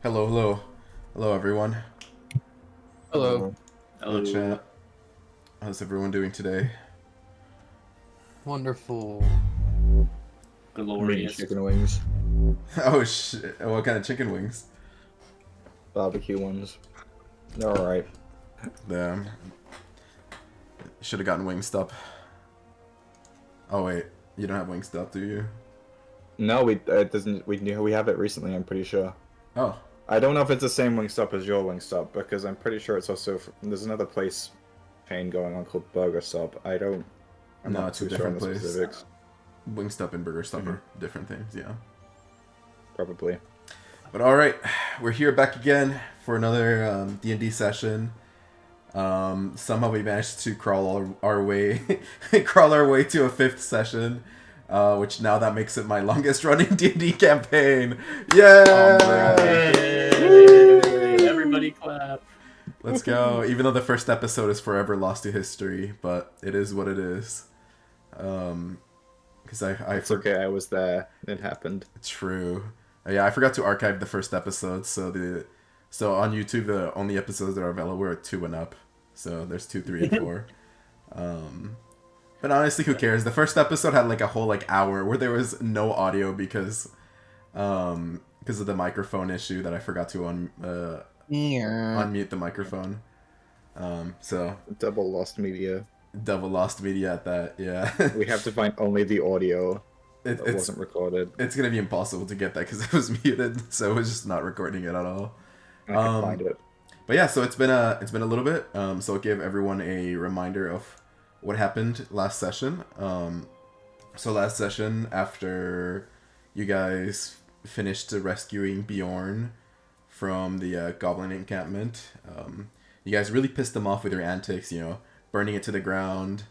Hello, hello. Hello, everyone. Hello. Hello, chat. How's everyone doing today? Wonderful. Glorious. Chicken wings, Oh, shit. What kind of chicken wings? barbecue ones. They're alright. Damn. Should have gotten Wingstop. Oh, wait. You don't have Wingstop, do you? No, it doesn't. We have it recently. I'm pretty sure. Oh. I don't know if it's the same Wingstop as your Wingstop because I'm pretty sure it's also there's another place chain going on called Burger Stop. I'm No, not it's a too sure on different the place. specifics. Wingstop and Burger Stop are different things, yeah. Probably. But alright, we're here back again for another D&D session. Somehow we managed to crawl our way to a 5th session, which now that makes it my longest running D&D campaign. Yay! Yay! Everybody clap. Let's go. Even though the first episode is forever lost to history, but it is what it is. Because It's okay. I was there. It happened. True. Yeah, I forgot to archive the first episode, so on YouTube the only episodes that are available are 2 and up. So there's 2, 3, and 4. But honestly, who cares? The first episode had like a whole hour where there was no audio because of the microphone issue that I forgot to unmute the microphone. So Double lost media. double lost media at that. Yeah. We have to find only the audio that It's wasn't recorded. it's gonna be impossible to get that because it was muted, so it was just not recording it at all. I can find it. But yeah, so it's been a little bit. So I'll give everyone a reminder of what happened last session. So last session, after you guys finished rescuing Bjorn from the goblin encampment, you guys really pissed them off with your antics. Burning it to the ground.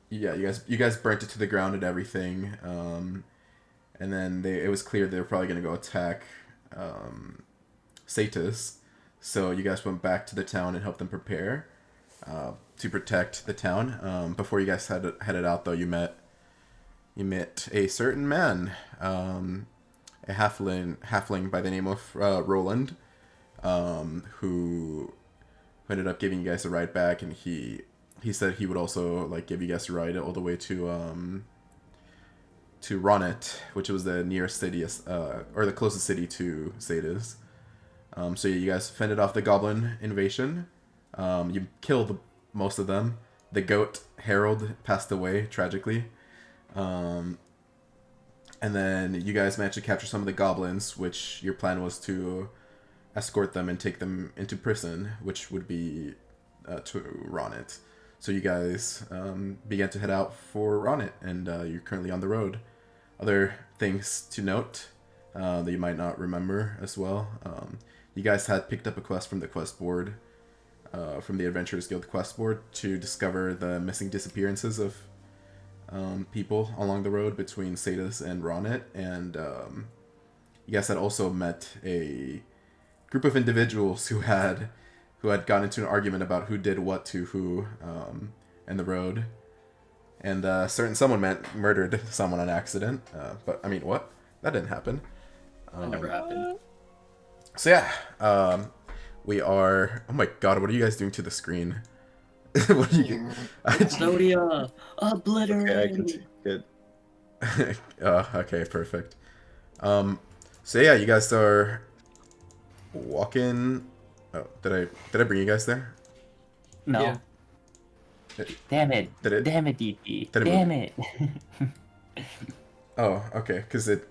Yeah, you guys burnt it to the ground and everything. And then it was clear they were probably gonna go attack Satis. So you guys went back to the town and helped them prepare to protect the town. Before you guys headed out, though, you met a certain man, a halfling by the name of Roland, who ended up giving you guys a ride back, and he said he would also give you guys a ride all the way to Ronnet, which was the nearest city, or the closest city to Satis. So you guys fended off the goblin invasion. You killed most of them. The goat Harold passed away tragically. And then you guys managed to capture some of the goblins, which your plan was to escort them and take them into prison, which would be to Ronnet. So you guys began to head out for Ronnet, and you're currently on the road. Other things to note that you might not remember as well. You guys had picked up a quest from the quest board, from the Adventurers Guild quest board, to discover the missing disappearances of people along the road between Satis and Ronnet, and you guys had also met a group of individuals who had gotten into an argument about who did what to who in the road, and someone murdered someone on accident. But I mean, what? That didn't happen. That never happened. So yeah, we are. Oh my god, what are you guys doing to the screen? What are you? Zodia, obliterate. Okay, I can see it. Okay, perfect. So yeah, you guys are walking. Oh, did I bring you guys there? No. Yeah. Damn it. Did it? Damn it, DP. Did it Damn move? it. Oh, okay. Because it.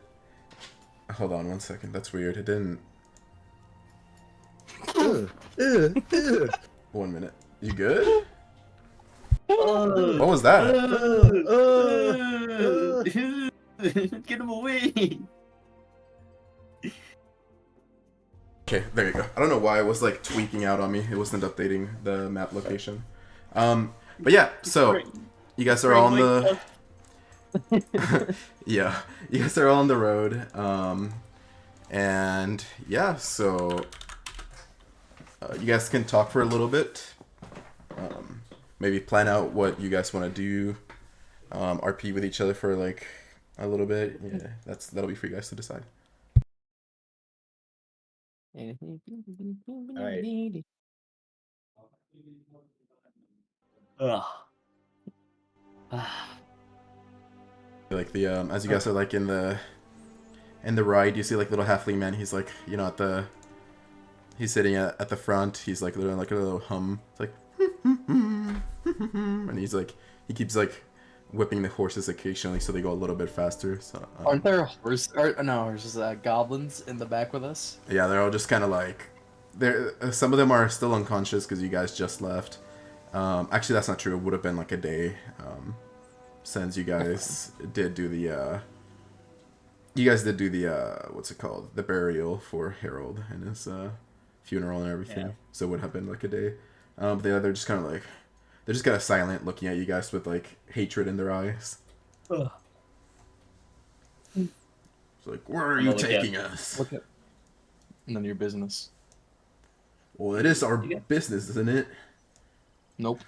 Hold on 1 second. That's weird. It didn't. 1 minute. You good? What was that? Get him away. Okay, there you go. I don't know why it was tweaking out on me. It wasn't updating the map location. But yeah, so you guys are all on the yeah, you guys are all on the road. And yeah, so you guys can talk for a little bit. Maybe plan out what you guys want to do RP with each other for like a little bit. Yeah, that'll be for you guys to decide. Ugh. Ah, Like the as you guys are like in the ride, you see like little halfling man. He's like at the he's sitting at the front. He's like doing like a little hum. It's like and he's like he keeps like whipping the horses occasionally so they go a little bit faster. So Aren't there horses, goblins in the back with us? yeah, they're all just kind of like they're some of them are still unconscious because you guys just left. Actually, that's not true. It would have been like a day since you guys did do the what's it called, the burial for Harold and his funeral and everything. Yeah. So it would have been like a day. They're just kind of like they're just kind of silent, looking at you guys with like hatred in their eyes. ugh. It's like, where are you taking us? Look at none of your business. Well, it is our Yeah. business, isn't it? Nope.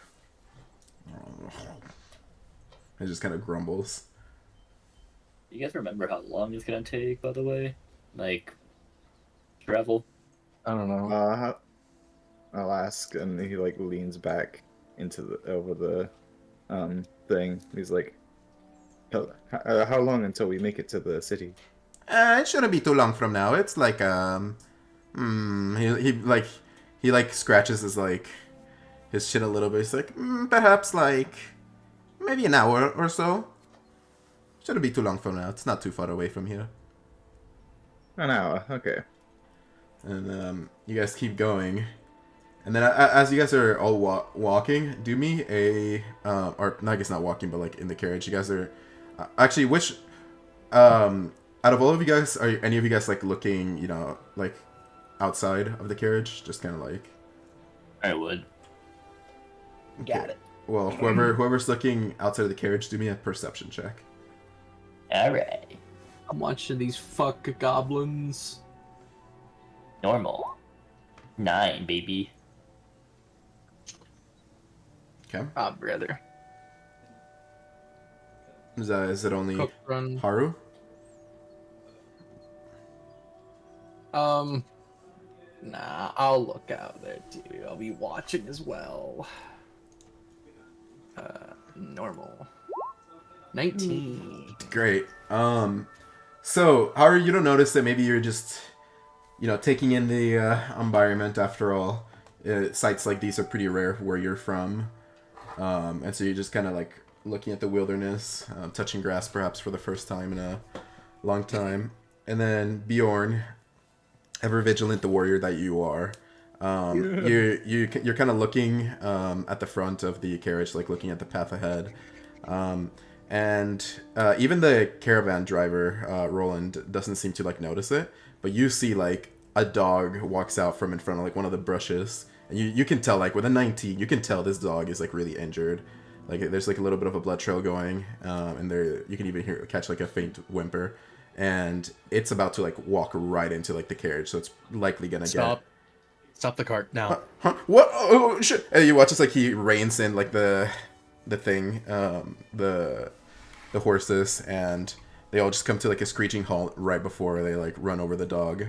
It just kind of grumbles. You guys remember how long it's gonna take, by the way? Like, travel? I don't know. I'll ask, and he like leans back into over the thing. He's like, how long until we make it to the city? It shouldn't be too long from now. It's like he like scratches his chin a little bit. He's like, perhaps like maybe an hour or so. Shouldn't be too long from now. It's not too far away from here. An hour, okay. And you guys keep going. And then as you guys are all walking, do me a or I guess not walking, but like in the carriage. You guys are actually which out of all of you guys, are any of you guys like looking, like outside of the carriage, just kind of like? I would. Got it. Well, whoever's looking outside of the carriage, do me a perception check. Alright. I'm watching these fuck goblins. Normal. 9, baby. Okay. Ah, brother. Is it only Cook run. Haru? Nah, I'll look out there too. I'll be watching as well. Normal. 19. Great. So Haru, you don't notice that maybe you're just, taking in the environment. After all, sites like these are pretty rare where you're from, and so you're just kind of like looking at the wilderness, touching grass perhaps for the first time in a long time, and then Bjorn, ever vigilant, the warrior that you are, you're kind of looking at the front of the carriage, like looking at the path ahead, and even the caravan driver, Roland, doesn't seem to like notice it, but you see like a dog walks out from in front of like one of the bushes, and you can tell, like with a 19, you can tell this dog is like really injured. Like there's like a little bit of a blood trail going, and there you can even catch like a faint whimper, and it's about to like walk right into like the carriage, so it's likely gonna Stop the cart now. Huh? What? Oh shit! And you watch as like he reins in like the thing, the horses, and they all just come to like a screeching halt right before they like run over the dog.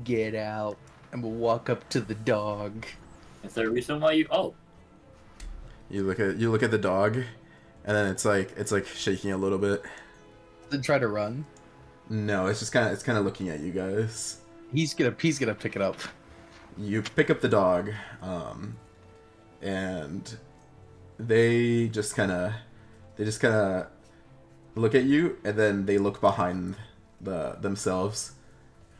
Get out, and we'll walk up to the dog. Is there a reason why you... Oh. You look at the dog, and then it's like shaking a little bit. Then try to run. No, it's kind of looking at you guys. He's gonna pick it up. You pick up the dog, and they just kind of look at you, and then they look behind themselves.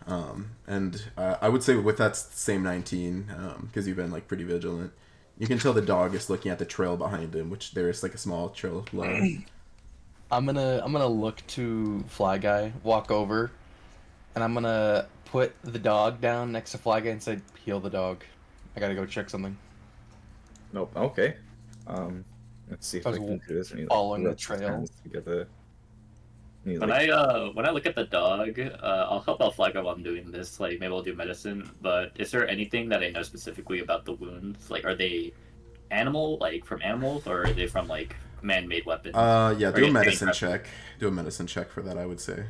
And I would say with that same 19, because you've been like pretty vigilant, you can tell the dog is looking at the trail behind him, which there is like a small trail of blood. I'm gonna look to Fly Guy, walk over, and I'm gonna put the dog down next to Fly Guy and say, "Heal the dog. I gotta go check something." Nope. Okay. Let's see if I I was can do this. And he, following the rubs his trail. hands together. And he, When like, I look at the dog, I'll help out Flag while I'm doing this. Like, maybe I'll do medicine. But is there anything that I know specifically about the wounds? Like, are they from animals, or are they from like man-made weapons. Yeah, Or do a get medicine trained check. Do a medicine check for that, I would say.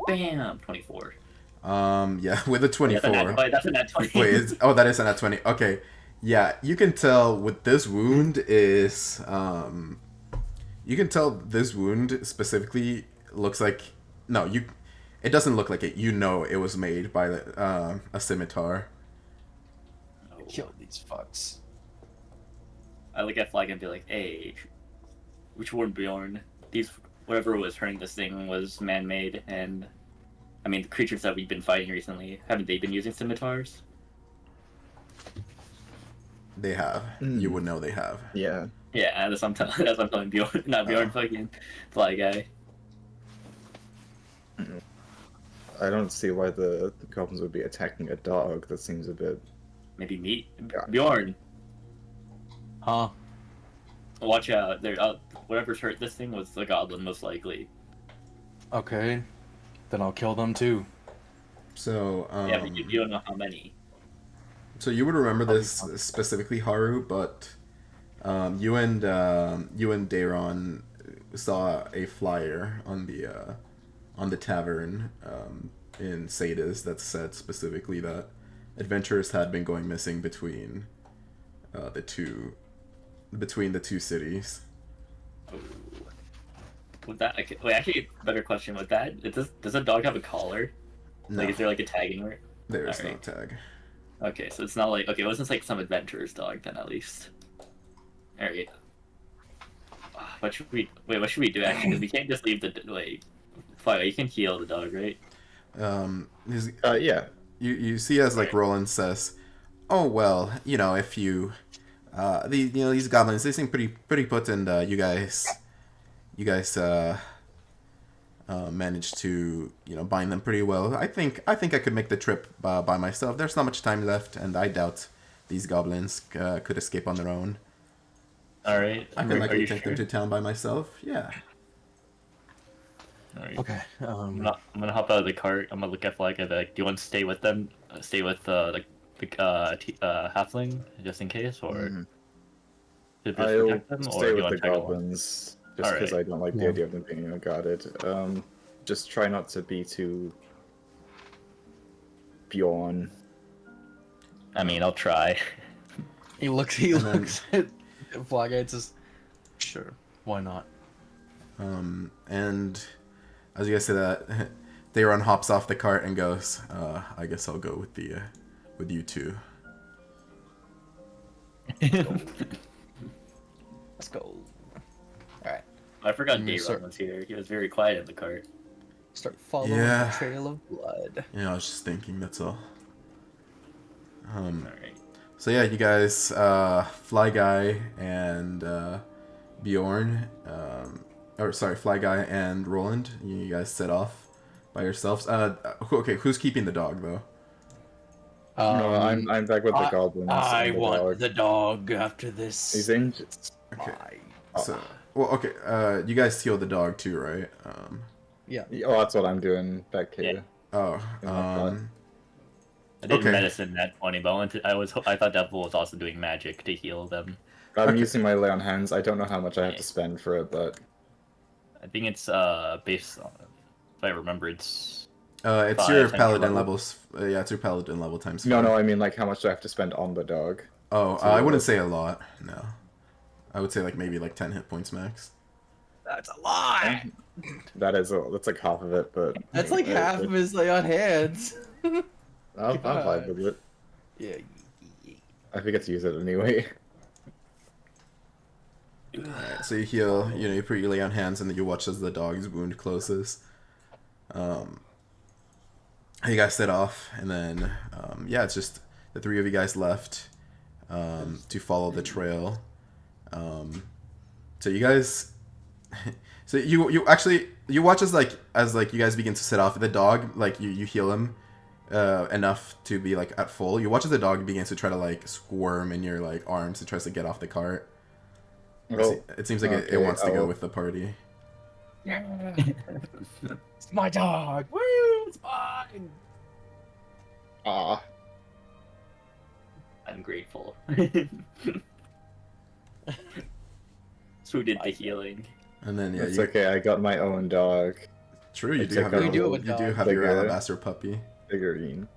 Bam, 24. Yeah, with a Wait, that's a nat 24. 20. That's a nat 20. Wait, that is a nat 20. Okay. Yeah, you can tell with this wound is you can tell this wound specifically looks like no, it doesn't look like it. You know it was made by a scimitar. Kill these fucks. I look at Flag and be like, hey, which one, Bjorn? Whatever was hurting this thing was man-made, and I mean, the creatures that we've been fighting recently, haven't they been using scimitars? They have. You would know they have. Yeah. Yeah, that's what I'm telling Bjorn. Not Bjorn, fucking Fly Guy. I don't see why the goblins would be attacking a dog. That seems a bit. Maybe meat? Yeah. Bjorn, Huh? watch out. Whatever's hurt this thing was the goblin, most likely. Okay. Then I'll kill them too. So Yeah, but you don't know how many. so you would remember this specifically, Haru, but you and Dayron saw a flyer on the tavern in Sadis that said specifically that adventurers had been going missing between the two cities. Oh. Would that wait? Actually, better question. With that, does a dog have a collar? No, Like, is there like a tagging where? there's no Alright. tag. Okay, so it's not like it wasn't like some adventurer's dog then at least. Alright. What should we do actually? 'Cause we can't just leave the Fly, you can heal the dog, right? Yeah. You see as like Right. Roland says, oh well, if you these goblins, they seem pretty potent. You guys managed to bind them pretty well. I think I could make the trip by myself. There's not much time left, and I doubt these goblins could escape on their own. Alright. I could Are likely you take sure? them to town by myself. Yeah. Alright. Okay. I'm gonna hop out of the cart. I'm gonna look at Flag and be like, do you want to stay with them? Stay with the halfling just in case, or Mhm. to just I'll protect them, or stay do you with want the to tag along? goblins just because Alright. I don't like the Yeah. idea of them being guarded. Just try not to be too Bjorn. I mean, I'll try. He looks at Flag Guy and says, sure, why not? And as you guys say that, Dayron hops off the cart and goes, I guess I'll go with you two. Let's go. Alright. I forgot I'm gonna Dayron start- was here. He was very quiet in the cart. Start following Yeah. the trail of blood. I was just thinking, that's all. Alright. So yeah, you guys, Fly Guy and Bjorn, Fly Guy and Roland, you guys set off by yourselves. Okay, who's keeping the dog though? No, I'm back with the goblins. I and the want dog. the dog after this. He's injured. Okay. I- So, well, okay, you guys heal the dog too, right? Yeah. Oh, that's what I'm doing back here. Oh, In my plot. I did Okay. medicine at 20, but I thought Devil was also doing magic to heal them. I'm Okay. using my lay on hands. I don't know how much I have to spend for it, but I think it's based on, if I remember, it's it's 5 your times paladin level. levels. Yeah, it's your paladin level times 5. no, I mean like how much do I have to spend on the dog? Oh, So- I wouldn't say a lot. No, I would say like maybe like 10 hit points max. That's a lot. That's like half of it, but That's like half of his lay on hands. I'll vibe with it. Yeah. I forget to use it anyway. Alright, so you heal. You put your lay on hands, and then you watch as the dog's wound closes. You guys set off, and then yeah, it's just the three of you guys left to follow the trail. So you guys, so you actually you watch as you guys begin to set off. The dog, like you heal him enough to be like at full. You watch as the dog begins to try to like squirm in your like arms. It tries to get off the cart. Oh, It seems like it okay, wants to go I'll- with the party. It's my dog. Woo! It's mine. ah, I'm grateful. Who did the healing? And then yeah, It's okay. I got my own dog true. You I do took have a your You do own, have a you do dog. have your Bigger. alabaster puppy. figurine.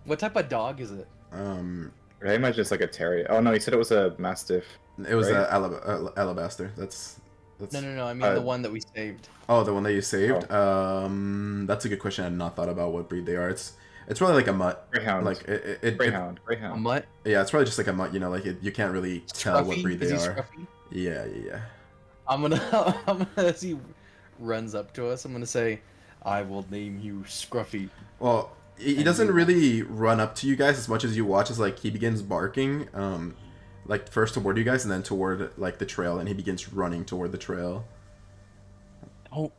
What type of dog is it? I imagine it's like a terrier. Oh no, he said it was a mastiff. It was Right? alabaster. That's No. I mean the Uh, one that we saved. oh, the one that you saved. That's a good question. I had not thought about what breed they are. It's probably like a mutt. Greyhound. Like it Greyhound. A Greyhound. mutt? yeah, it's probably just like a mutt. You know, like you can't really tell what Scruffy? breed Is they he are. scruffy? Yeah. I'm gonna as he runs up to us, I'm gonna say, I will name you Scruffy. Well, he And doesn't you- really run up to you guys as much as you watch. As like he begins barking, like first toward you guys and then toward like the trail, and he begins running toward the trail. Oh.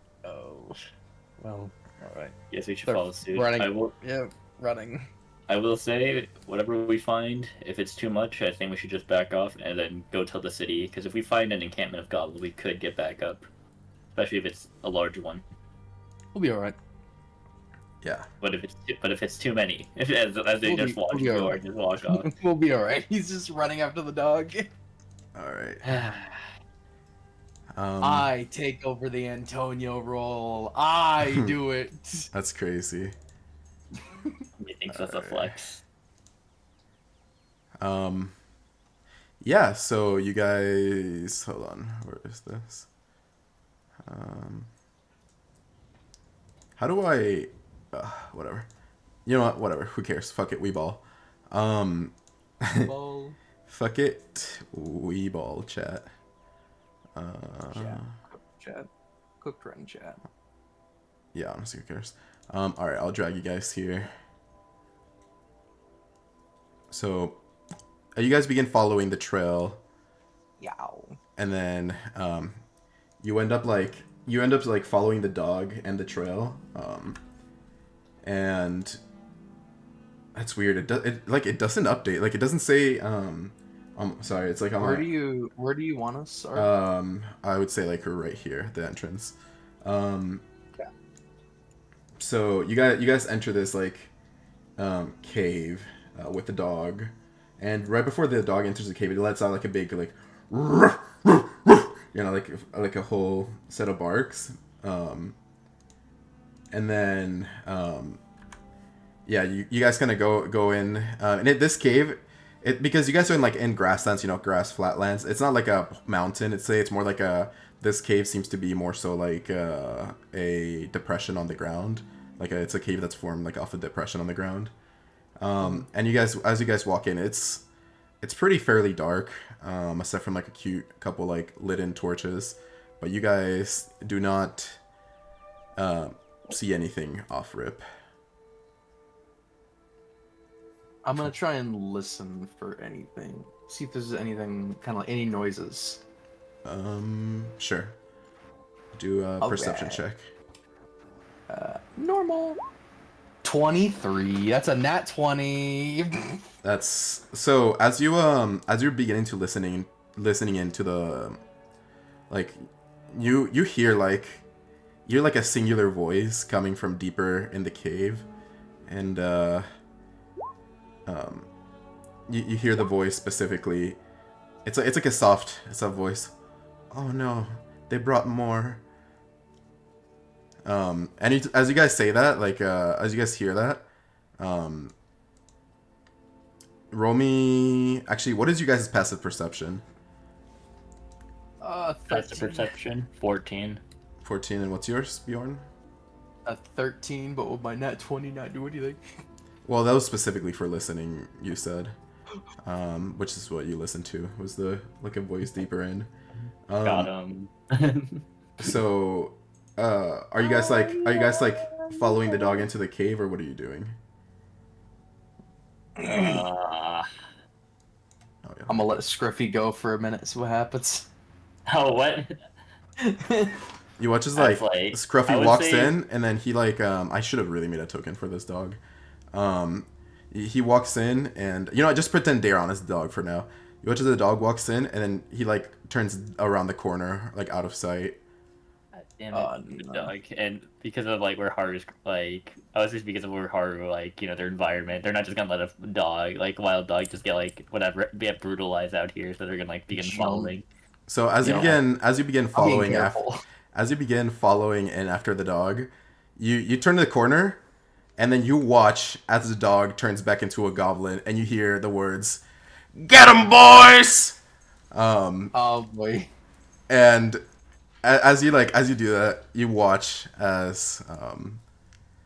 Well, alright. Yes, we should They're follow suit. running. Yeah, running. I will say, whatever we find, if it's too much, I think we should just back off and then go tell the city. Because if we find an encampment of goblins, we could get back up, especially if it's a large one. We'll be alright. Yeah. But if it's too many, as they We'll just be- walk, we'll be go alright. and just walk off. We'll be alright. He's just running after the dog. All right. I take over the Antonio role. I do it. That's crazy. He thinks that's a flex. Yeah, so you guys hold on, where is this? How do I whatever. You know what, whatever, who cares? Fuck it, we ball. Ball. Fuck it, we ball chat. Chat. Cooked run chat. Yeah, honestly, who cares? Alright, I'll drag you guys here. So you guys begin following the trail. Yow. And then you end up like following the dog and the trail, and that's weird. It doesn't update. Like it doesn't say. Sorry, it's like Where do you want us? I would say like right here, the entrance. Okay. So you guys enter this like cave with the dog, and right before the dog enters the cave, it lets out like a big like. You know, like a whole set of barks, and then yeah, you guys kind of go in, and this cave, because you guys are in grasslands, you know, grass flatlands. It's not like a mountain. It's more like this cave seems to be more so like a depression on the ground, it's a cave that's formed like off a depression on the ground, and as you guys walk in, it's pretty fairly dark, aside from like a cute couple like lit-in torches, but you guys do not see anything off rip. I'm gonna try and listen for anything. See if there's anything, kind of like any noises. Sure. Do a perception Okay. check. Normal. 23. That's a nat 20. That's so as you're beginning to listening into the like you hear like a singular voice coming from deeper in the cave, and you hear the voice specifically. It's like a soft voice. Oh no, they brought more. And as you guys say that, as you guys hear that, roll me. Actually, what is you guys' passive perception? That's the 13. perception. 14. 14, and what's yours, Bjorn? 13, but with my nat 20 not do anything. Well, that was specifically for listening, you said. Which is what you listened to, was the like a voice deeper in. Got him. So, are you guys following the dog into the cave, or what are you doing? Oh, yeah. I'm gonna let Scruffy go for a minute, see what happens. Oh, what? You watch as That's like like- I Scruffy would walks say- in, and then he I should have really made a token for this dog. He walks in, and just pretend Daron is the dog for now. You watch as the dog walks in, and then he turns around the corner, out of sight. Damn Oh, it, no. dog. And because of where Haru is I was just because of where Haru their environment, they're not just gonna let a dog wild dog just get whatever get brutalized out here, so they're gonna begin Jump. following. So as you Yeah. begin I'm being following careful. as you begin following in after the dog, you turn to the corner, and then you watch as the dog turns back into a goblin, and you hear the words, "Get 'em, boys!" Oh boy. And as you do that, you watch as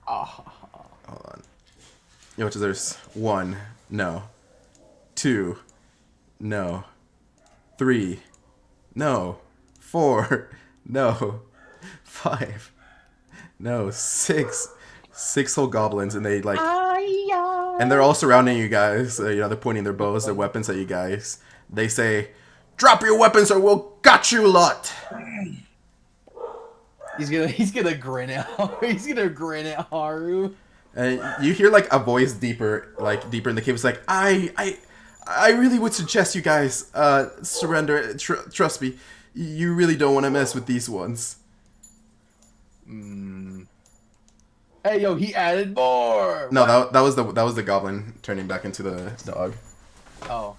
Ah. hold on, you watch as there's 1, no, 2, no, 3, no, 4, no, 5, no, 6 whole goblins, and they like, and they're all surrounding you guys. You know, they're pointing their bows, their weapons at you guys. They say, "Drop your weapons, or we'll got you lot." He's gonna grin at he's gonna grin at Haru. And you hear like a voice deeper in the cave. It's like, I really would suggest you guys surrender. Trust me, you really don't want to mess with these ones. Hey yo, he added more. No, that was the goblin turning back into the dog. Oh.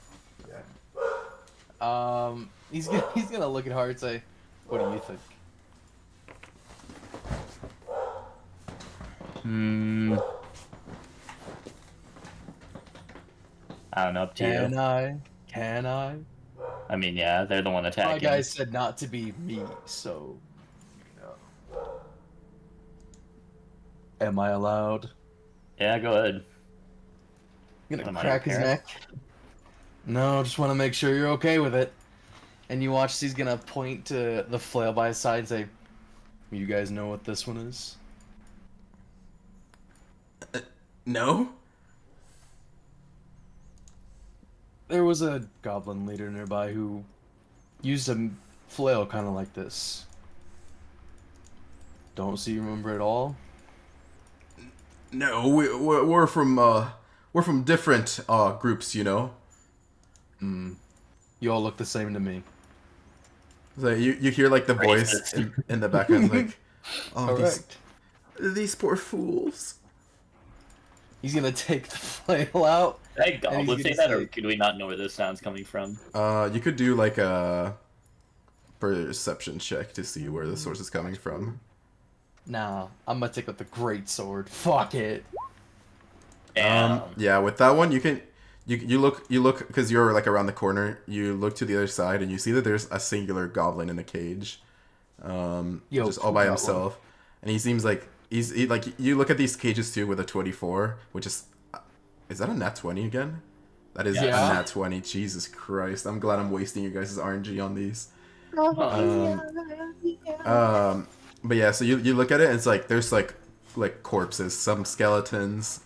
He's gonna look at Haru and say, "What do you think?" I don't know, up to Can you. I? Can I? I mean, yeah, they're the one My attacking. guy said not to be me, so. Am I allowed? Yeah, go ahead. I'm gonna Am I crack his okay? neck. No, just want to make sure you're okay with it. And you watch, he's gonna point to the flail by his side and say, "You guys know what this one is?" No. There was a goblin leader nearby who used a flail kind of like this. Don't see you remember at all? No, we're from different groups, you know. You all look the same to me. So you hear like the voice Racist. in the background, like, oh, Correct. these poor fools. He's gonna take the flail out. Hey, And he's Goblin, say gonna that, or say- could we not know where this sound's coming from? You could do like a perception check to see where the source is coming from. Nah, I'm gonna take out the great sword. Fuck it. Damn. Yeah, with that one, you look because you're like around the corner. You look to the other side and you see that there's a singular goblin in a cage, Yo, just all by that himself. And he seems like like you look at these cages too with a 24, which is that a nat 20 again? That is Yeah. a nat 20. Jesus Christ! I'm glad I'm wasting you guys' RNG on these. But yeah, so you look at it and it's like there's like corpses, some skeletons,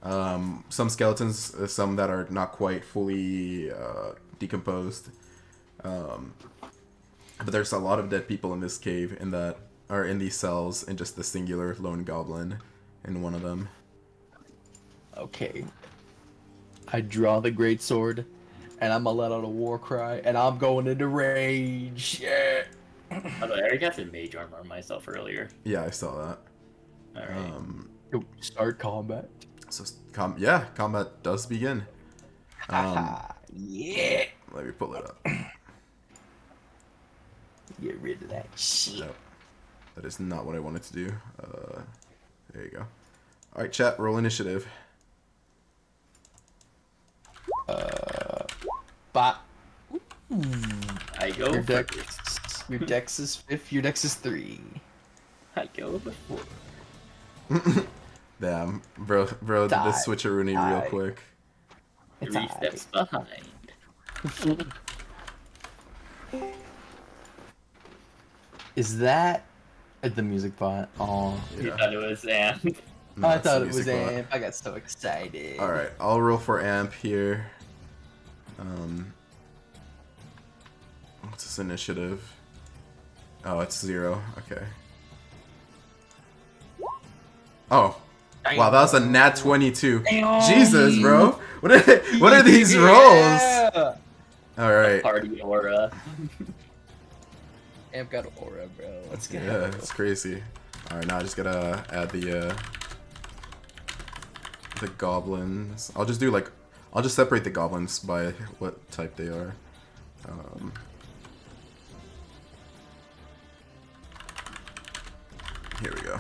some that are not quite fully decomposed. But there's a lot of dead people in this cave in these cells, and just the singular lone goblin in one of them. Okay. I draw the great sword, and I'm gonna let out a war cry, and I'm going into rage. Yeah. By the way, I already got the mage armor on myself earlier. Yeah, I saw that. Alright. Yo, start combat. So combat does begin. Yeah. Let me pull it up. Get rid of that shit. Nope. That is not what I wanted to do. There you go. All right, chat. Roll initiative. But I go your dex, first. your dex is 5. Your dex is 3. I go before. Damn, bro did the Die. switcheroony real Die. quick. It's 3 alright. steps behind. Is that at the music bot? Oh, You Yeah. thought it was Amp. No, I it's the thought it was music bot. Amp. I got so excited. All right, I'll roll for amp here. What's this initiative? Oh, it's 0. Okay. Oh, wow, that was a nat 22. Jesus, bro, what are these rolls? Yeah! All right. Party aura. Amp got aura, bro. Let's get Yeah, it's crazy. All right, now I just gotta add the goblins. I'll just separate the goblins by what type they are. Here we go.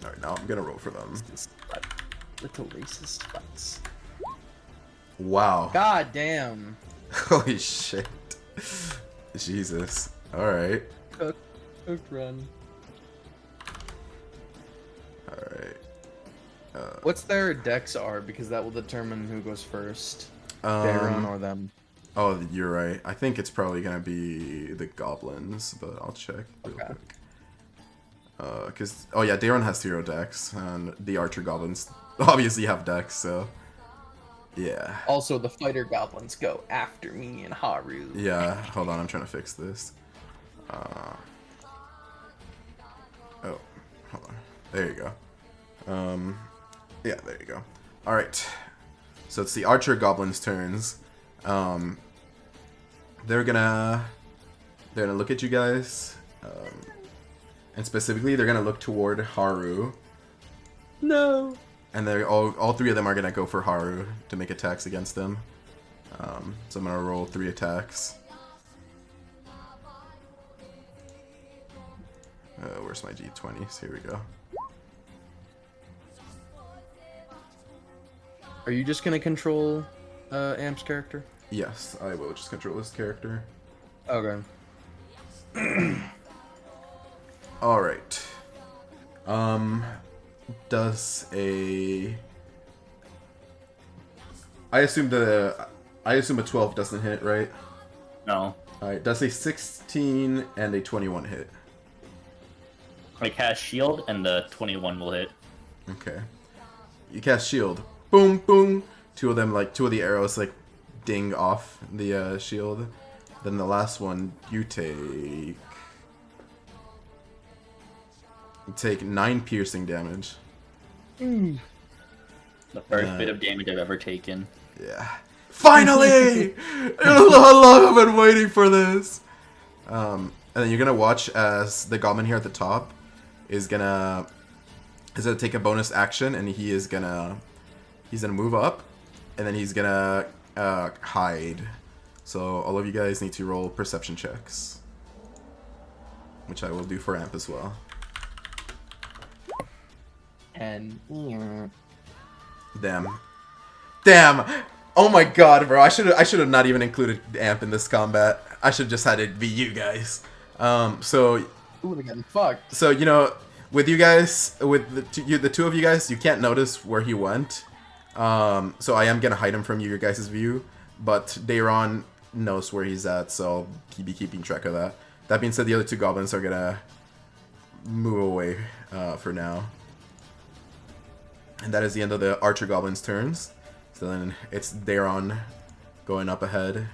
Alright, now I'm gonna roll for them. Little racist fucks. Wow. God damn. Holy shit. Jesus. Alright. Cook run. Alright. What's their dex are? Because that will determine who goes first. Daron or them. Oh, you're right. I think it's probably gonna be the goblins, but I'll check real Okay. quick. Cause oh yeah, Daron has 0 dex, and the archer goblins obviously have dex, so yeah. Also, the fighter goblins go after me and Haru. Yeah, hold on, I'm trying to fix this. Oh, hold on. There you go. Yeah, there you go. All right. So it's the archer goblins' turns. They're gonna look at you guys, and specifically they're gonna look toward Haru. No. And they're all 3 of them are gonna go for Haru to make attacks against them. So I'm gonna roll 3 attacks. Where's my G20s? Here we go. Are you just gonna control Amp's character? Yes, I will just control this character. Okay. All right. Does a I assume a 12 doesn't hit, right? No. All right. Does a 16 and a 21 hit? I cast shield and the 21 will hit. Okay. You cast shield. Boom, boom. 2 of them, two of the arrows, ding off the shield. Then the last one, you take 9 piercing damage. The first bit of damage I've ever taken. Yeah. Finally! How long I've been waiting for this. And then you're gonna watch as the goblin here at the top is gonna take a bonus action, and he's gonna move up, and then he's gonna hide. So all of you guys need to roll perception checks, which I will do for Amp as well. And Damn. Oh my god, bro. I should have not even included Amp in this combat. I should just had it be you guys. So who would have gotten fucked? So, you know, with you guys, with the 2 of you guys, you can't notice where he went. So I am gonna hide him from your guys' view, but Daron knows where he's at, so I'll be keeping track of that. That being said, the other 2 goblins are gonna move away for now. And that is the end of the archer goblins' turns. So then it's Daron going up ahead.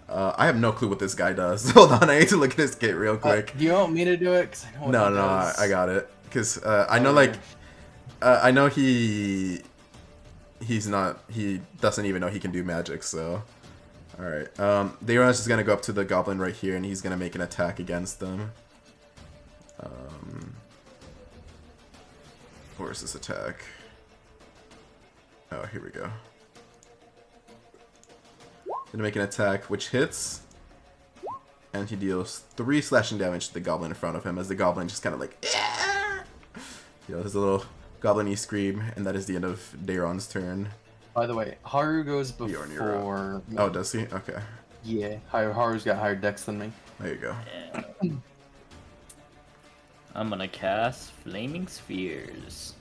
I have no clue what this guy does. Hold on, I need to look at his kit real quick. Do you want me to do it? 'Cause I know what No, he does. I got it. Because I know, I know he doesn't even know he can do magic, so. Alright. Daron's just gonna go up to the goblin right here, and he's gonna make an attack against them. Where's this attack? Oh, here we go. Gonna make an attack which hits, and he deals 3 slashing damage to the goblin in front of him, as the goblin just kind of there's a little goblin-y scream, and that is the end of Daron's turn. By the way, Haru goes Bjorn, you're before. Oh, does he? Okay. Yeah, Haru's got higher dex than me. There you go. Yeah. I'm gonna cast Flaming Spheres.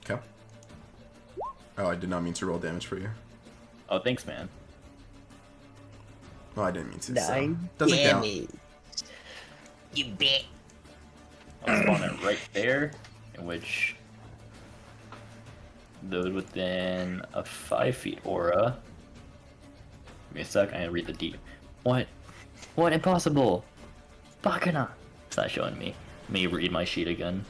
Okay. Oh, I did not mean to roll damage for you. Oh, thanks, man. Oh, I didn't mean to. So. 9 Doesn't count. damage. You bet. I'll spawn it right there, in which those within a 5 feet aura. Give me a sec, I gotta read the D. What? What? Impossible! Bakana! It's not showing me. Let me read my sheet again.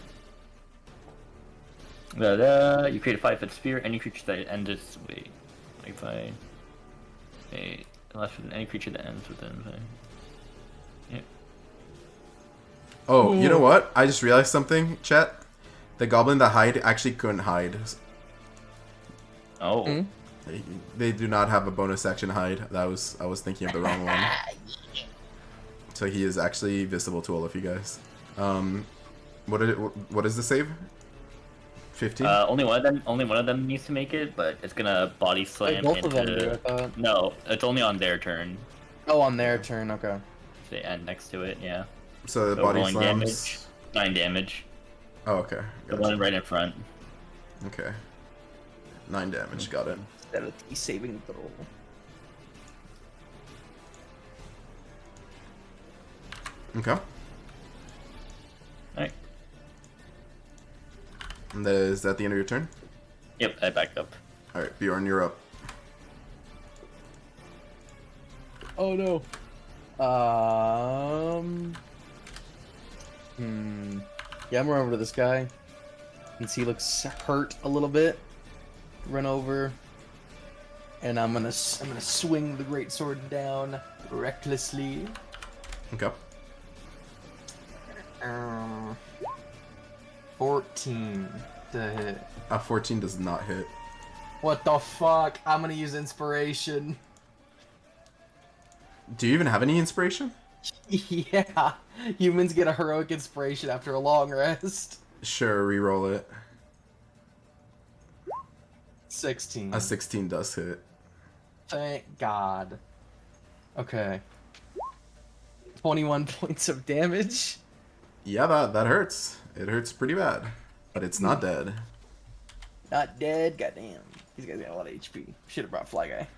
You create a 5-foot sphere, any creature that ends its wait. If I left with any creature that ends within. Yep. Oh, you know what? I just realized something, chat. The goblin that hide actually couldn't hide. Oh. Hmm? They do not have a bonus action hide. I was thinking of the wrong one. So he is actually visible to all of you guys. What is the save? 15? Only one of them needs to make it, but it's gonna body slam both into. of them do, I thought. No, it's only on their turn. Oh, on their turn. Okay. They end next to it. Yeah. So the So body rolling slams. damage. 9 damage. Oh, okay. The Gotcha. one right in front. Okay. 9 damage. Got it. Instead of the saving throw. Okay. Alright. And is that the end of your turn? Yep, I backed up. All right, Bjorn, you're up. Oh no. Yeah, I'm going over to this guy. Since he looks hurt a little bit. Run over. And I'm gonna swing the great sword down recklessly. Okay. 14 to hit. 14 does not hit. What the fuck? I'm gonna use inspiration. Do you even have any inspiration? Yeah. Humans get a heroic inspiration after a long rest. Sure, re-roll it. 16. A 16 does hit. Thank God. Okay. 21 points of damage. Yeah, that hurts. It hurts pretty bad. But it's not dead. Not dead. Goddamn. These guys got a lot of HP. Should have brought Fly Guy.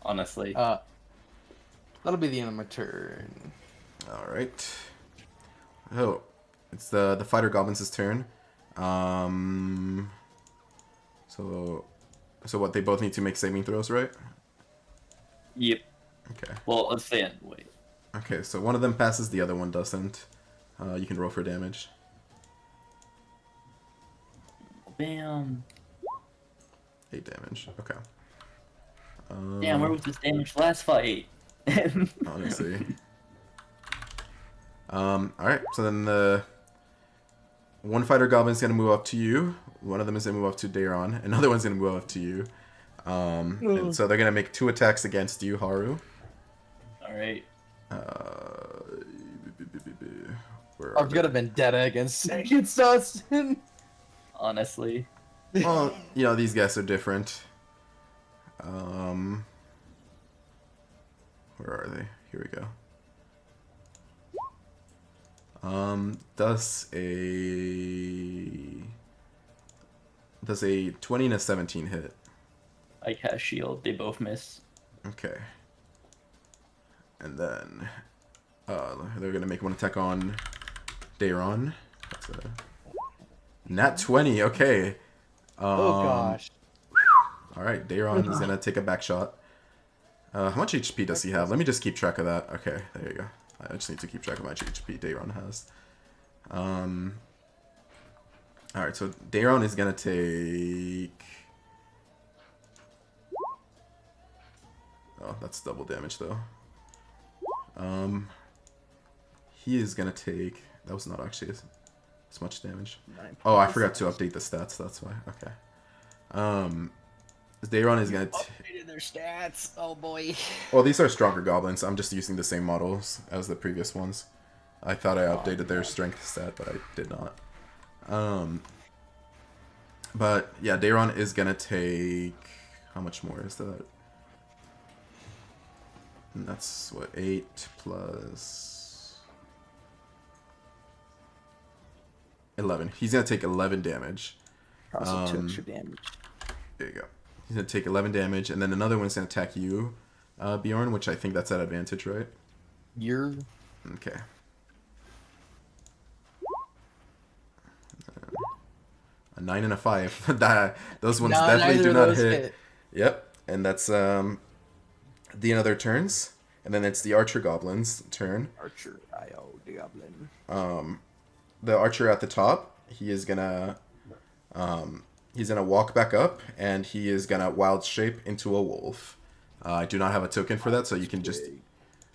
Honestly. That'll be the end of my turn. Alright. Oh. It's the fighter goblins' turn. So what, they both need to make saving throws, right? Yep. Okay. Well, let's say wait. Okay, so one of them passes, the other one doesn't. You can roll for damage. Bam. 8 damage. Okay. Damn, where was this damage last fight? Honestly. Alright, so then the one fighter goblin's gonna move up to you. One of them is gonna move up to Dayron. Another one's gonna move up to you. And so they're gonna make 2 attacks against you, Haru. Alright. Where are I've got a vendetta against Dustin. Honestly. they? Well, you know, these guys are different. Where are they? Here we go. Does a 20 and a 17 hit? I cast shield. They both miss. Okay. And then they're gonna make one attack on Dayron. That's a nat 20. Okay. Oh gosh. All right, Dayron is gonna take a back shot. How much HP does he have? Let me just keep track of that. Okay, there you go. I just need to keep track of how much HP Dayron has. All right, so Dayron is gonna take. Oh, that's double damage though. He is gonna take. That was not actually as much damage. Oh, I forgot to update the stats. That's why. Okay. Dayron is gonna. Updated their stats. Oh boy. Well, these are stronger goblins. I'm just using the same models as the previous ones. I thought I updated their strength stat, but I did not. But yeah, Dayron is gonna take. How much more is that? And that's what, 8 plus 11. He's gonna take 11 damage. Also 2 extra damage. There you go. He's gonna take 11 damage, and then another one's gonna attack you, Bjorn, which I think that's at advantage, right? You're Okay. A 9 and a 5. Those ones definitely do not hit. Yep, and that's the end of their turns, and then it's the archer goblin's turn. Archer, IO, the goblin. The archer at the top, he is gonna walk back up, and he is gonna wild shape into a wolf. I do not have a token for that, so you can just.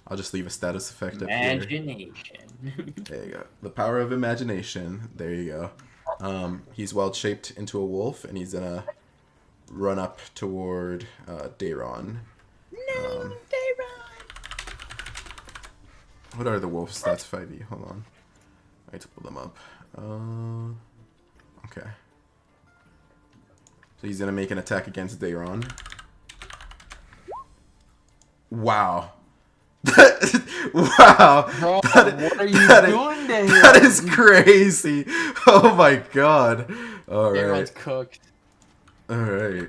I'll just leave a status effect up here. Imagination. There you go. The power of imagination. There you go. He's wild shaped into a wolf, and he's gonna run up toward Dayron. No, Dayron. What are the wolf stats 5e? Hold on. I need to pull them up. Okay. So he's gonna make an attack against Dayron. Wow. Wow. Bro, That- what are you that is- doing to him? That is crazy. Oh my god. All Everyone's right. cooked. All right.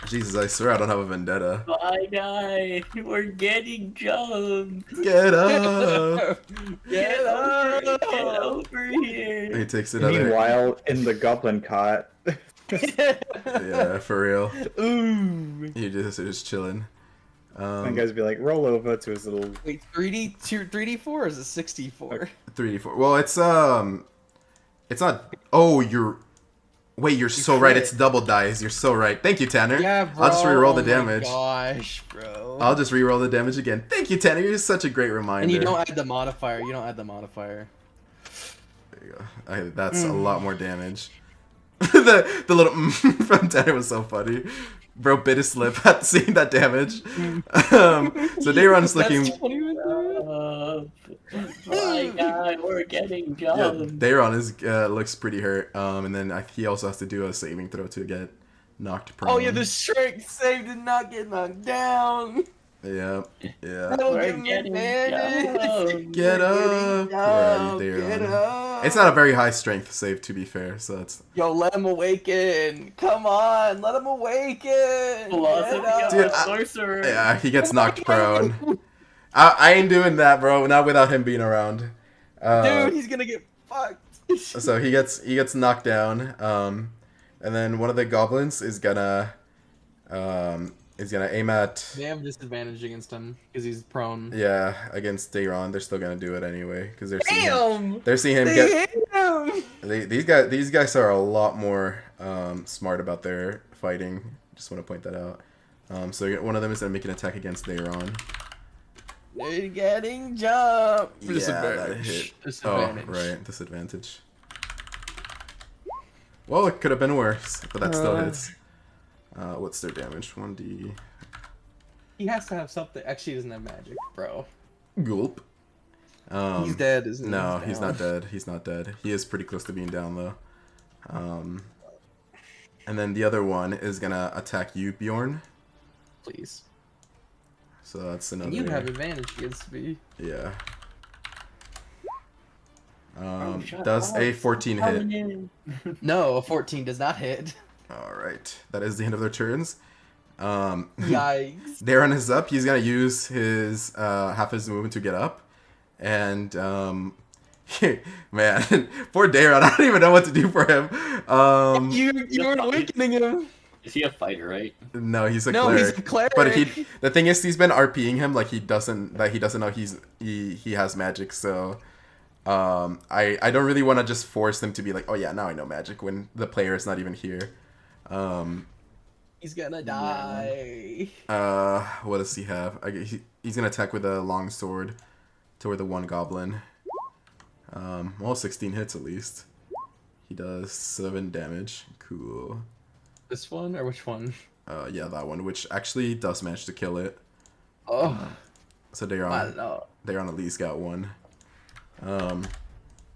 Jesus, I swear I don't have a vendetta. Bye, guy. We're getting jumped. Get up. Get up! Get over here. He takes another. Meanwhile, in the goblin cot, Yeah, for real. Ooh. He just chilling. one guy's be like, roll over to his little. Wait, 3D4 or is it 64? 3d4. Well, it's not. Oh, you're. Wait, you're so right. crit. It's double dice. You're so right. Thank you, Tanner. Yeah, bro. I'll just re-roll the Oh my damage. Gosh, bro. I'll just re-roll the damage again. Thank you, Tanner. You're such a great reminder. And you don't add the modifier. You don't add the modifier. There you go. That's a lot more damage. the little from Tanner was so funny. Bro bit his lip at seeing that damage. So Dayron's looking. That's 20 minutes. Bye, guy. We're getting Yeah, jumped. Dayron is looks pretty hurt. And then he also has to do a saving throw to get knocked prone. Oh yeah, the strength save did not get knocked down. Yeah. Yeah. That'll We're give me getting advantage. jumped. Get up. Where are you, Get Dayron? up. It's not a very high strength save, to be fair. So that's. Yo, let him awaken. Come on, let him awaken. Philosophy Get up. of Dude, the sorcerer. Yeah, he gets knocked prone. I ain't doing that, bro. Not without him being around. Dude, he's gonna get fucked. So he gets knocked down. And then one of the goblins is gonna aim at. They have disadvantage against him because he's prone. Yeah, against Dayron. They're still gonna do it anyway because they're seeing him. Damn! They're seeing him They get. hit him! These guys are a lot more smart about their fighting. Just want to point that out. So one of them is gonna make an attack against Dayron. They're getting jumped. Yeah, that Disadvantage. hit. Disadvantage. Oh, right, disadvantage. Well, it could have been worse, but that still hits. What's their damage? 1d. He has to have something. Actually, he doesn't have magic, bro. Gulp. He's dead, isn't he? No, he's not dead. He's not dead. He is pretty close to being down though. And then the other one is gonna attack you, Bjorn. Please. So that's another. And you have advantage against me. Yeah. Shut Does up. a 14 Coming hit? in. No, a 14 does not hit. All right. That is the end of their turns. Yikes. Darren is up. He's gonna use his half his movement to get up, and man, poor Darren. I don't even know what to do for him. You were awakening him. Is he a fighter, right? No, he's a No, cleric. he's a cleric. But the thing is, he's been RPing him like he doesn't know he has magic. So I don't really want to just force him to be like, oh yeah, now I know magic when the player is not even here. He's gonna die. What does he have? He's gonna attack with a long sword toward the one goblin. Well, 16 hits at least. He does 7 damage. Cool. This one or which one? Yeah, that one, which actually does manage to kill it. Oh, So I don't know. Daron at least got one. And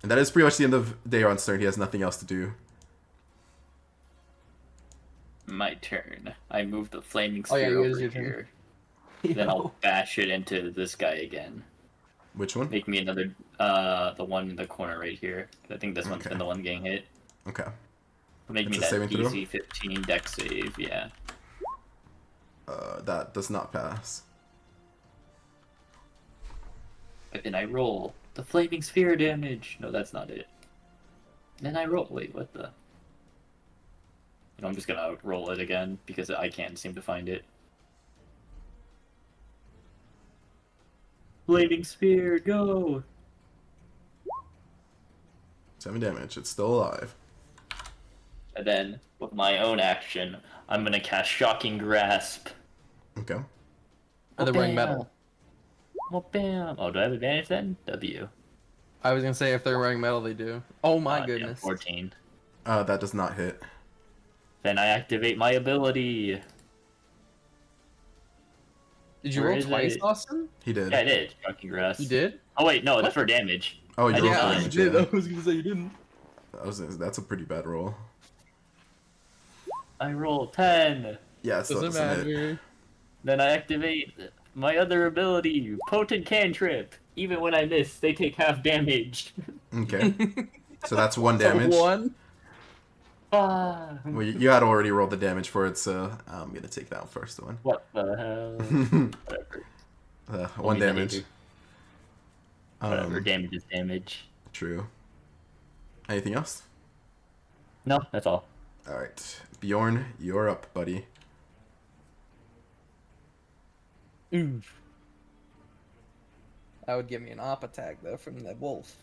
that is pretty much the end of Daron's turn. He has nothing else to do. My turn. I move the flaming Oh, yeah, sphere it is over your turn. here. Then I'll bash it into this guy again. Which one? Make me another, the one in the corner right here. I think this one's Okay. been the one getting hit. Okay. Make me It's a that saving throw? DC 15 deck save, yeah. That does not pass. But then I roll the flaming sphere damage. No, that's not it. Then I roll. Wait, what the? You know, I'm just gonna roll it again because I can't seem to find it. Flaming sphere, go! 7 damage. It's still alive. And then, with my own action, I'm gonna cast Shocking Grasp. Okay. Or the wearing metal. Oh, bam! Oh, do I have advantage then? W. I was gonna say if they're wearing metal, they do. Oh my Yeah, goodness. 14. That does not hit. Then I activate my ability. Did you Where roll is twice, it? Austin? He did. Yeah, I did. Shocking grass. You did? Oh wait, no, What? that's for damage. Oh, you I rolled did for not. damage. you did. Yeah. I was gonna say you didn't. That's a pretty bad roll. I roll 10. Yeah, it still Doesn't doesn't hit. matter. Then I activate my other ability, Potent Cantrip. Even when I miss, they take half damage. Okay. So that's 1 So damage. one. Ah. Well, you had already rolled the damage for it, so I'm gonna take that first one. What the hell? Whatever. 1 Only damage. later. Whatever. Damage is damage. True. Anything else? No, that's all. All right, Bjorn, you're up, buddy. Oof. That would give me an op attack though from the wolf,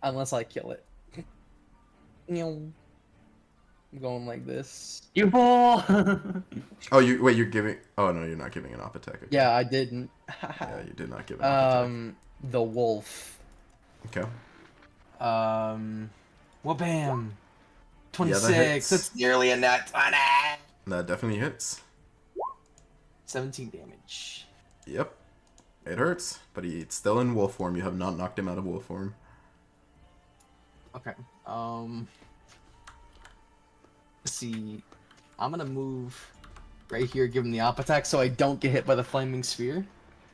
unless I kill it. I'm going like this. You ball. Oh, you're giving. Oh no, you're not giving an op attack. Okay. Yeah, I didn't. Yeah, you did not give an op The wolf. attack. Okay. Well, bam. Yeah, 26. that hits. That's nearly a nat 20. That definitely hits. 17 damage. Yep. It hurts, but he's still in wolf form. You have not knocked him out of wolf form. Okay. Let's see. I'm gonna move right here, give him the op attack, so I don't get hit by the flaming sphere.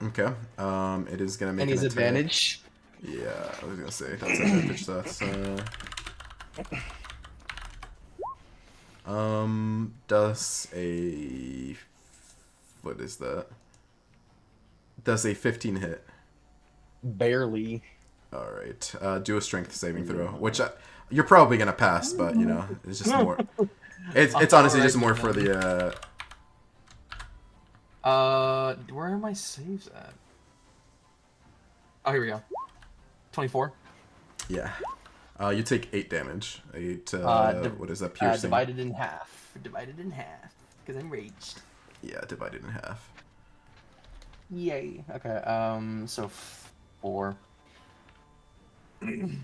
Okay. It is gonna make And an he's attack. advantage. Yeah, I was gonna say that's advantage. That's does a what is that? Does a 15 hit? Barely. All right. Do a strength saving throw, which you're probably gonna pass, but you know it's just more. It's honestly just more for the. Where are my saves at? Oh, here we go. 24. Yeah. You take 8 damage. 8. What is that? Piercing. Divided in half. Divided in half. Because I'm raged. Yeah, divided in half. Yay. Okay. So 4. Boom.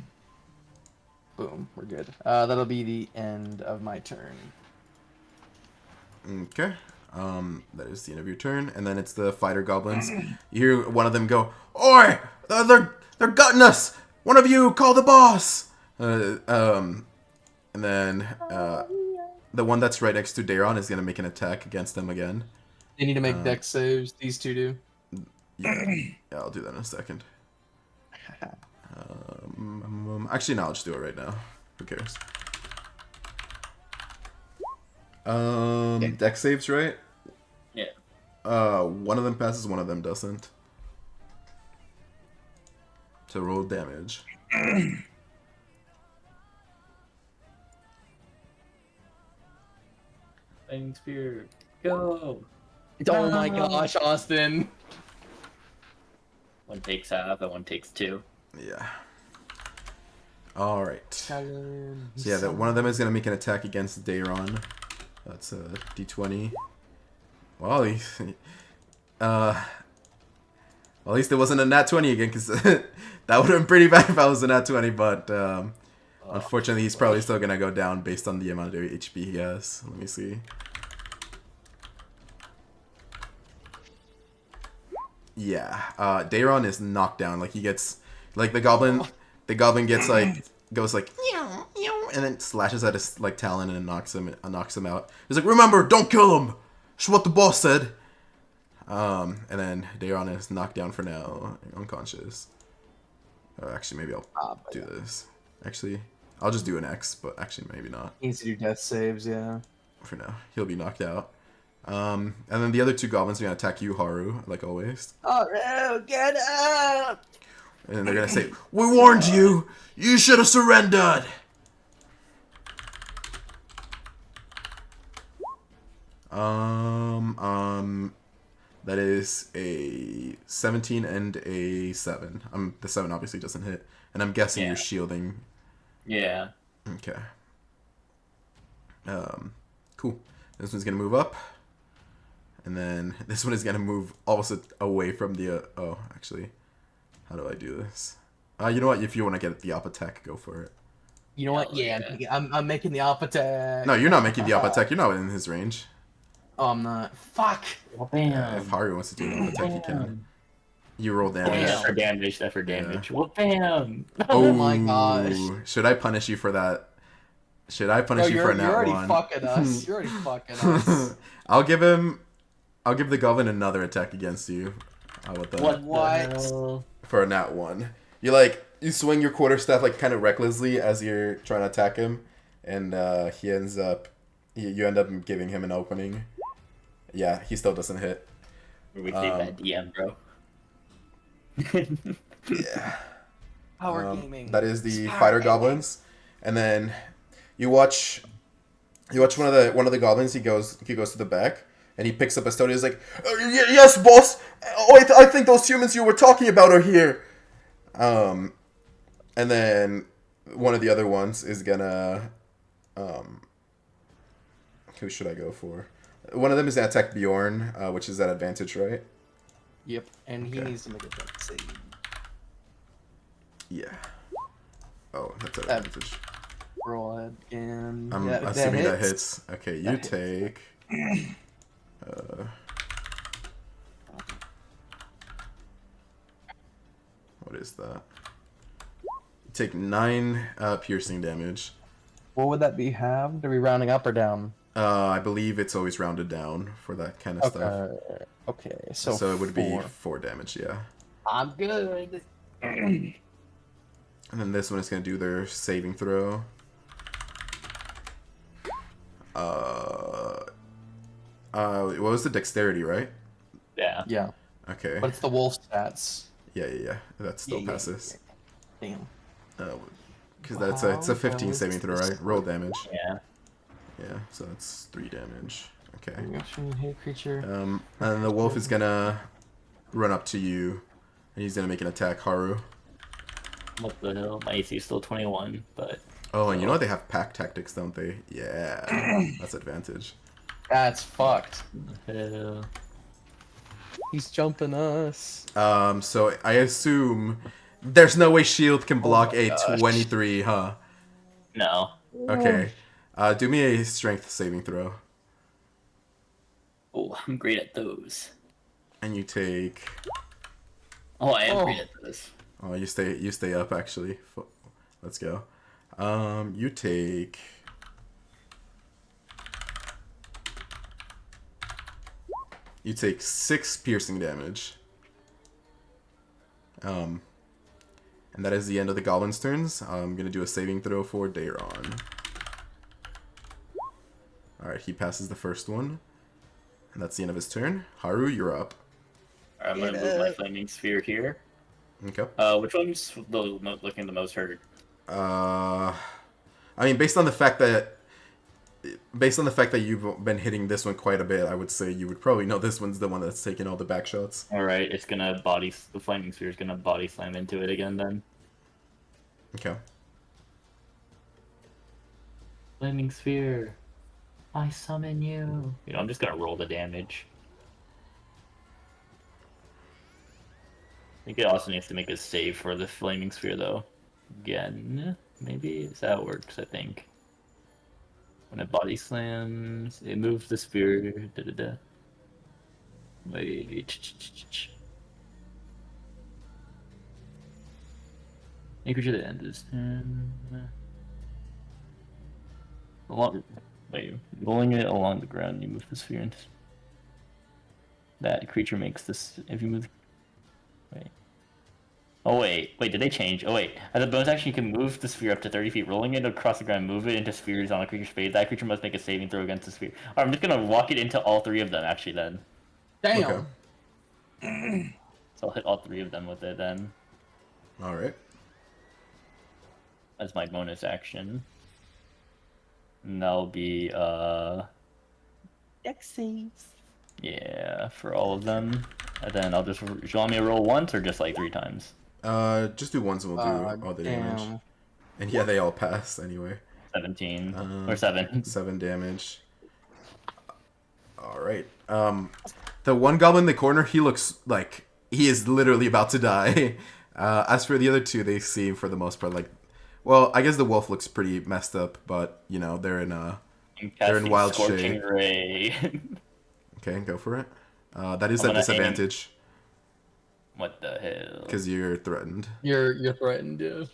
We're good. That'll be the end of my turn. Okay. That is the end of your turn, and then it's the fighter goblins. You hear one of them go, "Oi! They're gutting us! One of you call the boss!" And then the one that's right next to Daron is gonna make an attack against them again. They need to make dex saves. These two do. Yeah, I'll do that in a second. Actually, no, I'll just do it right now. Who cares? Dex saves, right? Yeah. One of them passes, one of them doesn't. To roll damage. Lightning spear, go! Oh my gosh, Austin. One takes half, and one takes 2. Yeah. All right. So yeah, So that one of them is gonna make an attack against Daron. That's a d20. Well, at least it wasn't a nat 20 again, because that would have been pretty bad if I was a nat 20. But unfortunately, he's probably still gonna go down based on the amount of HP he has. Let me see. Yeah, Daron is knocked down. Like he gets, like the goblin gets like goes like and then slashes at his like talon and knocks him out. He's like, "Remember, don't kill him. That's what the boss said." And then Daron is knocked down for now, unconscious. Actually, maybe I'll do this. Actually, I'll just do an X, but actually maybe not. He needs to do death saves, yeah. For now, he'll be knocked out. And then the other two goblins are gonna attack you, Haru, like always. Oh, get up! And they're gonna say, "We warned you. You should have surrendered." That is a 17 and a 7. The 7 obviously doesn't hit, and I'm guessing Yeah. you're shielding. Yeah. Okay. Cool. This one's gonna move up, and then this one is gonna move also away from the. Oh, actually, how do I do this? You know what? If you want to get the op attack, go for it. You know what? Hell Yeah, yeah. I'm making the op attack. No, you're not making the op attack. You're not in his range. Oh, I'm not. Fuck. Well, If bam. Haru wants to do another attack, he can. You roll Oh, damage. that's for Damn. damage. That's for Yeah. damage. Well, bam. Oh my gosh. Should I punish you for that? Should I Bro, punish you for a you're nat already one? fucking us. You're already fucking us. I'll give him. I'll give the goblin another attack against you. How about that? What? What? The hell? For a nat one, you swing your quarterstaff like kind of recklessly as you're trying to attack him, and he ends up. You end up giving him an opening. Yeah, he still doesn't hit. We save that DM, bro. Yeah. Power gaming. That is the It's power fighter gaming. goblins, and then you watch one of the goblins. He goes to the back and he picks up a stone. He's like, Yes, boss. Oh, I think those humans you were talking about are here." And then one of the other ones is gonna who should I go for? One of them is gonna attack Bjorn, which is at advantage, right? Yep, and he Okay. needs to make a death save. Yeah. Oh, that's at That- advantage. Roll ahead and I'm yeah, assuming that hits. Okay, you That hits. take. What is that? You take 9 piercing damage. What would that be halved? Are we rounding up or down? I believe it's always rounded down for that kind of stuff. Okay. Okay. So it would 4. be 4 damage, yeah. I'm good. And then this one is gonna do their saving throw. What was the dexterity, right? Yeah. Yeah, Okay. but it's the wolf stats. Yeah. That still Yeah. passes. Damn. Because it's a 15 saving throw, right? Roll damage. Yeah. Yeah, so that's 3 damage. Okay. Reaction, hit creature. And the wolf is gonna run up to you, and he's gonna make an attack, Haru. What the hell? My AC is still 21, but Oh, and you know they have pack tactics, don't they? Yeah, that's advantage. That's fucked. hell. He's jumping us. So I assume there's no way shield can block my a gosh. 23, huh? No. Okay. Do me a strength saving throw, Oh, I'm great at those. and you take. Oh, I am Oh. great at those. Oh, you stay up actually. Let's go. You take. You take 6 piercing damage. And that is the end of the goblin's turns. I'm gonna do a saving throw for Dayron. Alright, he passes the first one. And that's the end of his turn. Haru, you're up. Alright, I'm gonna move my flaming sphere here. Okay. Which one's looking the most hurt? I mean, based on the fact that you've been hitting this one quite a bit, I would say you would probably know this one's the one that's taking all the back shots. Alright, it's gonna the flaming sphere is gonna body slam into it again then. Okay. Flaming sphere, I summon you. You know, I'm just gonna roll the damage. I think it also needs to make a save for the flaming sphere though. Again, maybe is that how it works, I think. When it body slams, it moves the sphere. Wait. Make creature that ends its turn. Rolling it along the ground, you move the sphere. And that creature makes this. If you move. Wait. Oh wait, did they change? Oh wait, as a bonus action, you can move the sphere up to 30 feet, rolling it across the ground, move it into spheres on a creature's face. That creature must make a saving throw against the sphere. Alright, I'm just gonna walk it into all 3 of them, actually, then. Damn. Okay. So I'll hit all 3 of them with it, then. Alright. As my bonus action. And that'll be, Dex saves. yeah, for all of them. And then I'll just, do you want me to roll once, or just like 3 times? Just do once and we'll do all the damage. Damn. And yeah, they all pass anyway. 17. Uh, Or 7. 7 damage. Alright. The one goblin in the corner, he looks like he is literally about to die. As for the other 2, they seem for the most part like... Well, I guess the wolf looks pretty messed up, but, you know, they're in I'm They're in casting wild Scorching shape. Ray. Okay, go for it. That is I'm at gonna disadvantage What the hell? because you're threatened. You're threatened, yeah.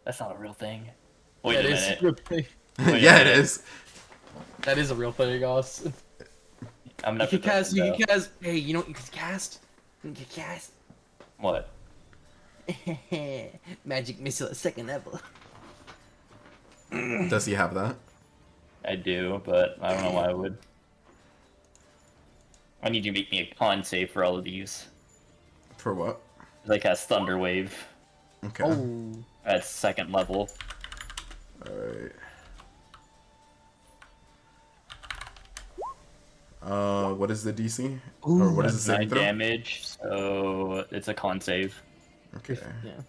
That's not a real thing. Wait That a is a minute. real thing. Wait a Yeah, it minute. is. That is a real thing, Goss. I'm You not can cast. You though. can cast. Hey, you know what you can cast? You can cast What? magic missile at second level. Does he have that? I do, but I don't know why I would. I need you to make me a con save for all of these. For what? Like a thunder wave Okay. Oh. at second level. Alright. What is the DC? Or what is the That's saving 9 throw? damage, so it's a con save. Okay. Yeah.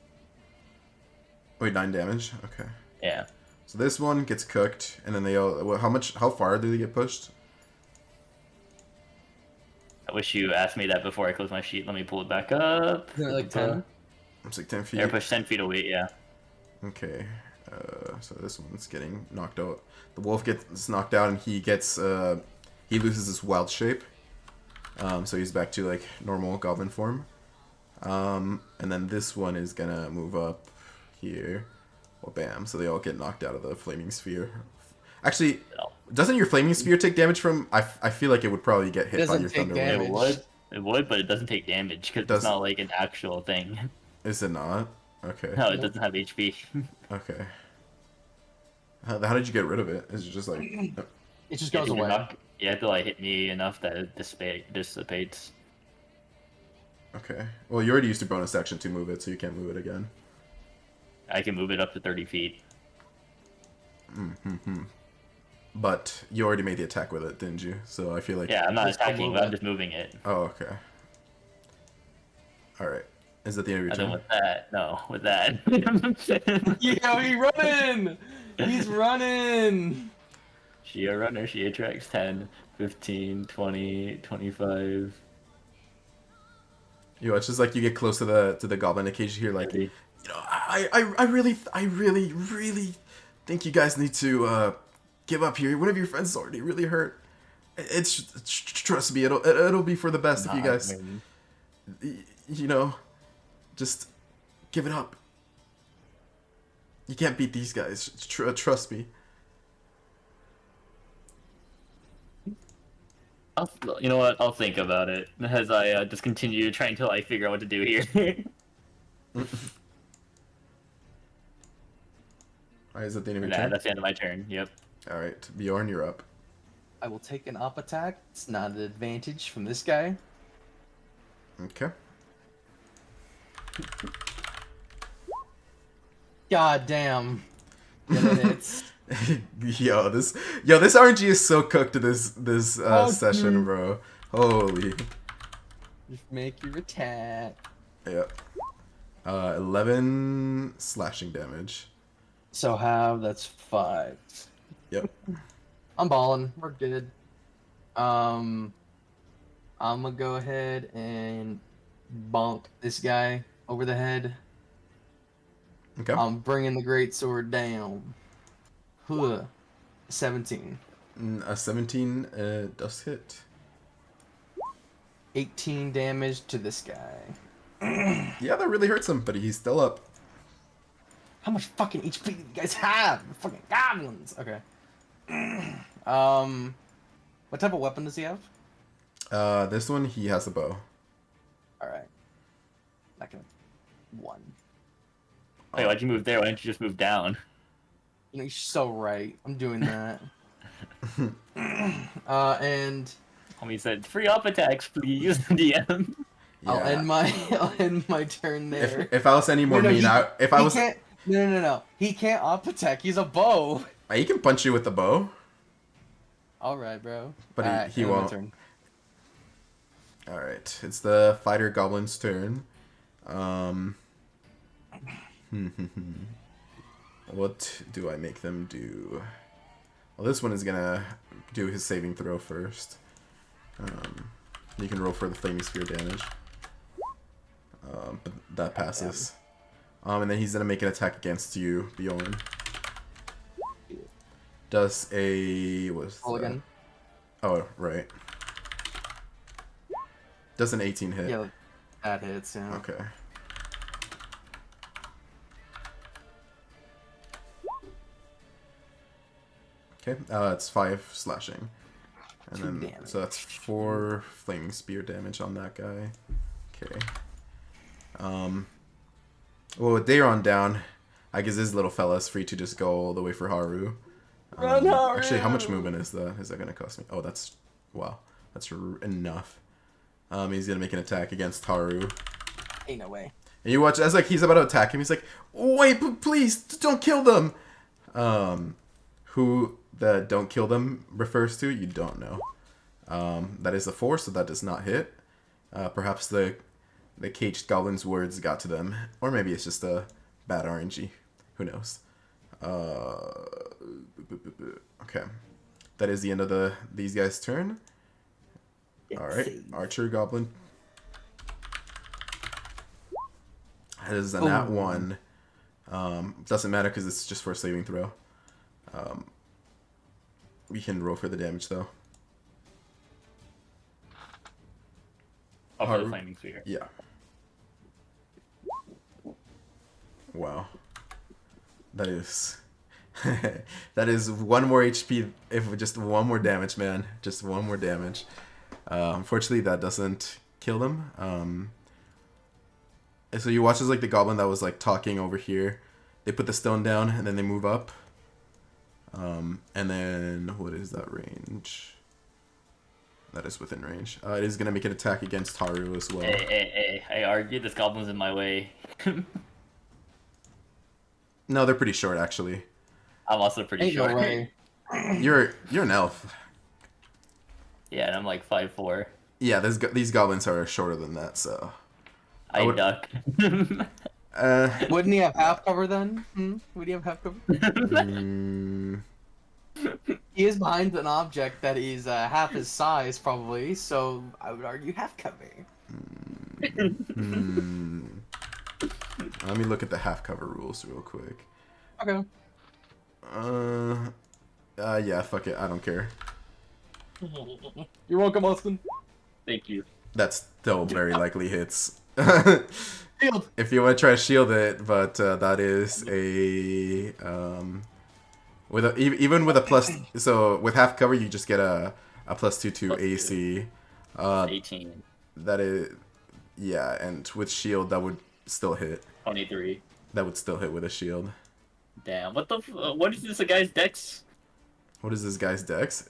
Wait, 9 damage? Okay. Yeah. So this one gets cooked, and then they all... well, how far do they get pushed? I wish you asked me that before I closed my sheet. Let me pull it back up. Isn't it like 10? It's like 10 feet. They're pushed 10 feet away, yeah. Okay. So this one's getting knocked out. The wolf gets knocked out, and he gets... he loses his wild shape. So he's back to, like, normal goblin form. And then this one is gonna move up here. Well, bam. So they all get knocked out of the flaming sphere. Actually, doesn't your flaming sphere take damage from... I feel like it would probably get hit by Doesn't your take thunder damage. wave. It would, but it doesn't take damage because Does- it's not like an actual thing. Is it not? Okay. No, it doesn't have HP. Okay. How did you get rid of it? Is it just like... It just You goes have to away. you have to like hit me enough that it dissipates. Okay. Well, you already used your bonus action to move it, so you can't move it again. I can move it up to 30 feet. But you already made the attack with it, didn't you? So I feel like... Yeah, I'm not Just go attacking, move but I'm it. just moving it. Oh, okay. Alright. Is that the end of your And then turn? with that, no, with that. Yeah, he's running! He's running! She a runner, she attracts 10, 15, 20, 25, Yo, it's just like you get close to the goblin occasion here, like, 30. you know, I really think you guys need to give up here. One of your friends is already really hurt. Trust me, it'll be for the best if you guys, you know, just give it up. You can't beat these guys. Trust me. You know what? I'll think about it as I just continue trying until I figure out what to do here. Alright, is that the end of your Nah, turn? that's the end of my turn. Yep. Alright, Bjorn, you're up. I will take an up attack. It's not an advantage from this guy. Okay. God damn. Yeah, that hits. Yo, this RNG is so cooked to this Oh, session, dude. bro. Holy. Just make your attack. Yep. 11 slashing damage. So that's 5. Yep. I'm balling. We're good. I'm gonna go ahead and bonk this guy over the head. Okay. I'm bringing the great sword down. Huh. 17. A 17 does hit. 18 damage to this guy. Yeah, that really hurts him, but he's still up. How much fucking HP do you guys have? You're fucking goblins. Okay. What type of weapon does he have? This one, he has a bow. Alright. Not gonna. 1. Wait, why'd you move there? Why didn't you just move down? You know, you're so right. I'm doing that. And Homie said, free up attacks, please, DM. Yeah. I'll end my turn there. If I was any more mean, if I he was, can't. No. He can't up attack. He's a bow. he can punch you with the bow, All right, bro. but Alright, he end my won't. turn. All right, it's the fighter goblin's turn. What do I make them do? Well, this one is gonna do his saving throw first. You can roll for the flaming sphere damage. But that passes. And then he's gonna make an attack against you, Bjorn. Does a... What's Roll that? again. Oh, right. Does an 18 hit? Yeah, that hits. Yeah. Okay. Okay, it's 5 slashing. And 2 then, damage. so that's 4 flaming spear damage on that guy. Okay. Well, with Dayron down, I guess this little fella's free to just go all the way for Haru. Run, Haru! Actually, how much movement is that? Is that going to cost me? Oh, that's... Wow. That's enough. He's going to make an attack against Haru. Ain't no way. And you watch, as like he's about to attack him, he's like, wait, please, don't kill them! Who the don't kill them refers to, you don't know. That is a 4, so that does not hit. Perhaps the caged goblin's words got to them. Or maybe it's just a bad RNG. Who knows? Okay. That is the end of these guys' turn. Alright, Archer Goblin. That is a nat 1. Doesn't matter because it's just for a saving throw. We can roll for the damage though. Oh, for Haru? the flaming sphere. Yeah. Wow. That is... that is 1 more HP, if just 1 more damage, man. Just 1 more damage. Unfortunately, that doesn't kill them. And so you watch as like the goblin that was like talking over here. They put the stone down and then they move up. And then what is that range? That is within range. It is gonna make an attack against Haru as well. Hey, I argued this goblin's in my way. No, they're pretty short actually. I'm also pretty Ain't short. no way. You're an elf. Yeah, and I'm like 5'4". Yeah, these goblins are shorter than that, so. I would- duck. Wouldn't he have half cover then? Would he have half cover? mm, He is behind an object that is half his size, probably. So I would argue half cover. hmm. Let me look at the half cover rules real quick. Okay. Yeah, fuck it. I don't care. You're welcome, Austin. Thank you. That's still very likely hits. Shield. If you want to try to shield it, but that is a even with a plus. So with half cover, you just get a +2 to AC. 18. That is, yeah, and with shield that would still hit. 23. That would still hit with a shield. Damn, what is this, a guy's dex? What is this guy's dex?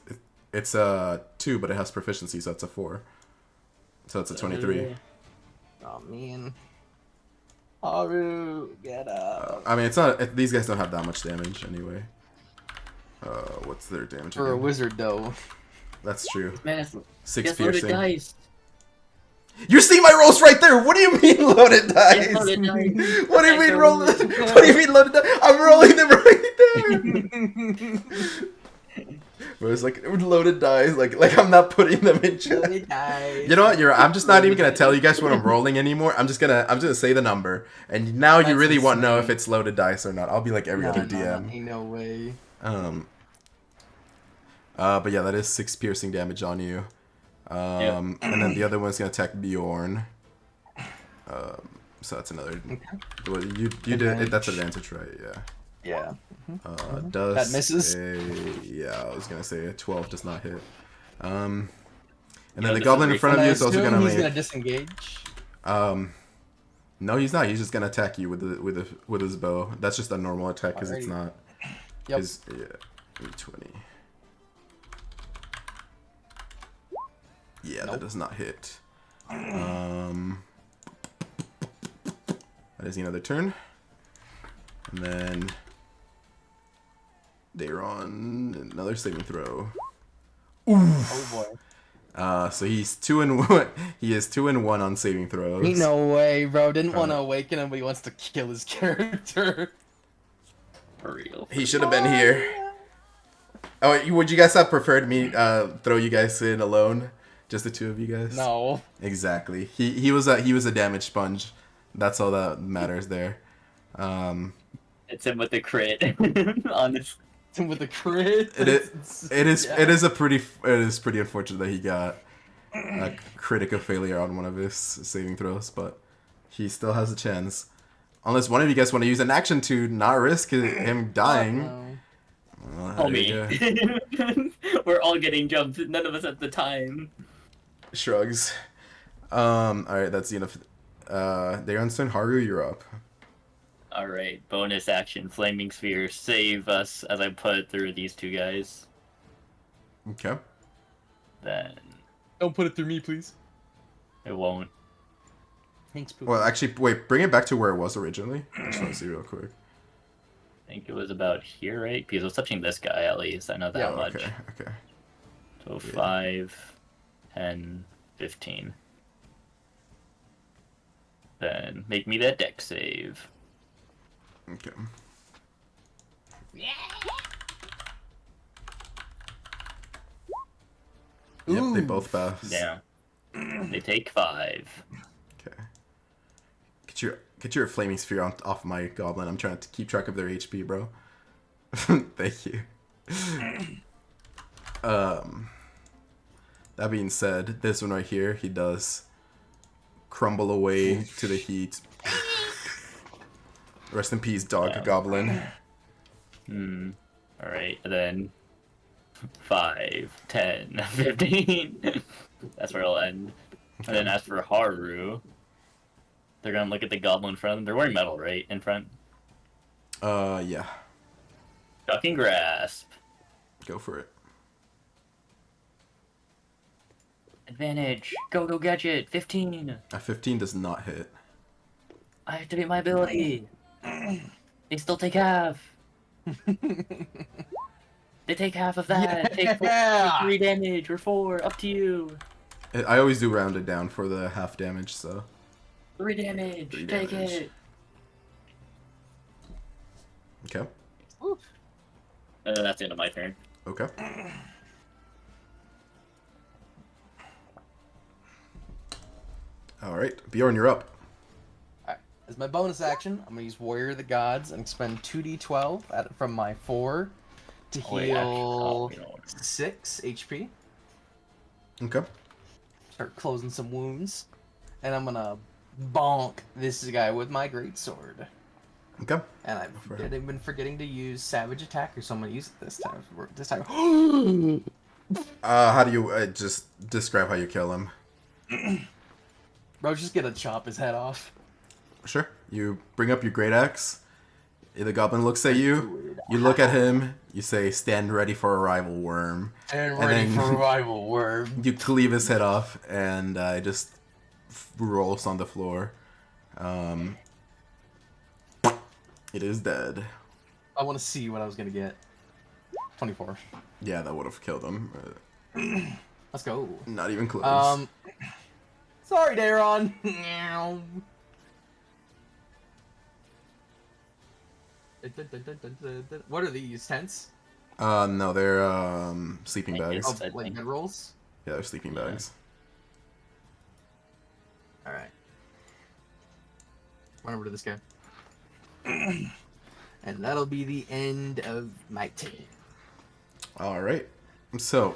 It's 2, but it has proficiency, so it's a 4. So it's a 23. Oh man. Haru, get up. I mean, it's not. These guys don't have that much damage anyway. What's their damage? For a again? wizard, though. That's true. Man, it's 6 loaded piercing. dice. You're seeing my rolls right there. What do you mean loaded dice? It's loaded dice. What do you I mean don't roll? know. What do you mean loaded dice? I'm rolling them right there. But it's like loaded dice. Like I'm not putting them in chat. Loaded dice. You know what? I'm just not even gonna tell you guys what I'm rolling anymore. I'm just gonna say the number, and now you That's really want to know if insane. it's loaded dice or not. I'll be like every other DM. Ain't no way. But yeah, that is 6 piercing damage on you. And then the other one's gonna attack Bjorn. So that's another. Well, you did it. That's advantage, right? Yeah. Yeah. Does That misses. Yeah, I was gonna say a 12 does not hit. And Yeah, then the this goblin in is front of And you I is also assume gonna he's make. gonna disengage. No, he's not. He's just gonna attack you with his bow. That's just a normal attack because it's Alrighty. not. Yep. Yeah, 20. Yeah, that Nope. does not hit. That is another turn. And then they're on another saving throw. Oh boy. So he's 2 and 1. He is 2 and 1 on saving throws. Ain't no way, bro. Didn't want to awaken him, but he wants to kill his character. For real. He should have been here. Oh, would you guys have preferred me throw you guys in alone? Just the 2 of you guys? No. Exactly. He was a damage sponge. That's all that matters there. It's him with the crit. Honestly. With the crit. It is pretty unfortunate that he got a critical failure on one of his saving throws, but he still has a chance. Unless one of you guys want to use an action to not risk him dying. No. Well, Call there you me. go. We're all getting jumped. None of us at the time. Shrugs. Alright, that's the end of Daronson. Haru, you're up. All right. Bonus action. Flaming sphere. Save us as I put through these two guys. Okay. Then Don't put it through me, please. it won't. Thanks, Pooh. Well, actually, wait, bring it back to where it was originally. I just want to see real quick. I think it was about here, right? Because I was touching this guy at least. I know that Oh, much. okay. So Yeah. 5, 10, 15. Then make me that deck save. Okay. Yep, they Ooh. both pass. Yeah. They take 5. Okay. Get your flaming sphere off my goblin. I'm trying to keep track of their HP, bro. Thank you. That being said, this one right here, he does crumble away to the heat. Rest in peace, dog goblin. Alright, and then 5, 10, 15. That's where it'll end. And then as for Haru, they're gonna look at the goblin in front of them. They're wearing metal, right? In front. Yeah. Shocking grasp. Go for it. Advantage. Go gadget. 15. A 15 does not hit. I activate my ability. They still take half. They take half of that. Take 3 damage or 4. Up to you. I always do round it down for the half damage, so. 3 damage. 3 Take damage. it. Okay. And then that's the end of my turn. Okay. Alright, Bjorn, you're up. As my bonus action, I'm gonna use Warrior of the Gods and expend 2d12 from my 4 to Oh, wait, heal actually, oh, 6 HP. Okay. Start closing some wounds, and I'm gonna bonk this guy with my great sword. Okay. And For I've been forgetting to use Savage Attacker, so I'm gonna use it this time. How do you just describe how you kill him? Bro, just gonna chop his head off. Sure. You bring up your great axe. The goblin looks at you. You look at him. You say, "Stand ready for arrival, worm." And And ready then- for revival, worm. You cleave his head off, and it just rolls on the floor. It is dead. I want to see what I was gonna get. 24. Yeah, that would have killed him. Let's go. Not even close. Sorry, Daron. What are these, tents? No, they're sleeping bags. Oh, Said like thing. mid rolls? Yeah, they're sleeping bags. Alright. Run over to this guy. And that'll be the end of my turn. All right. So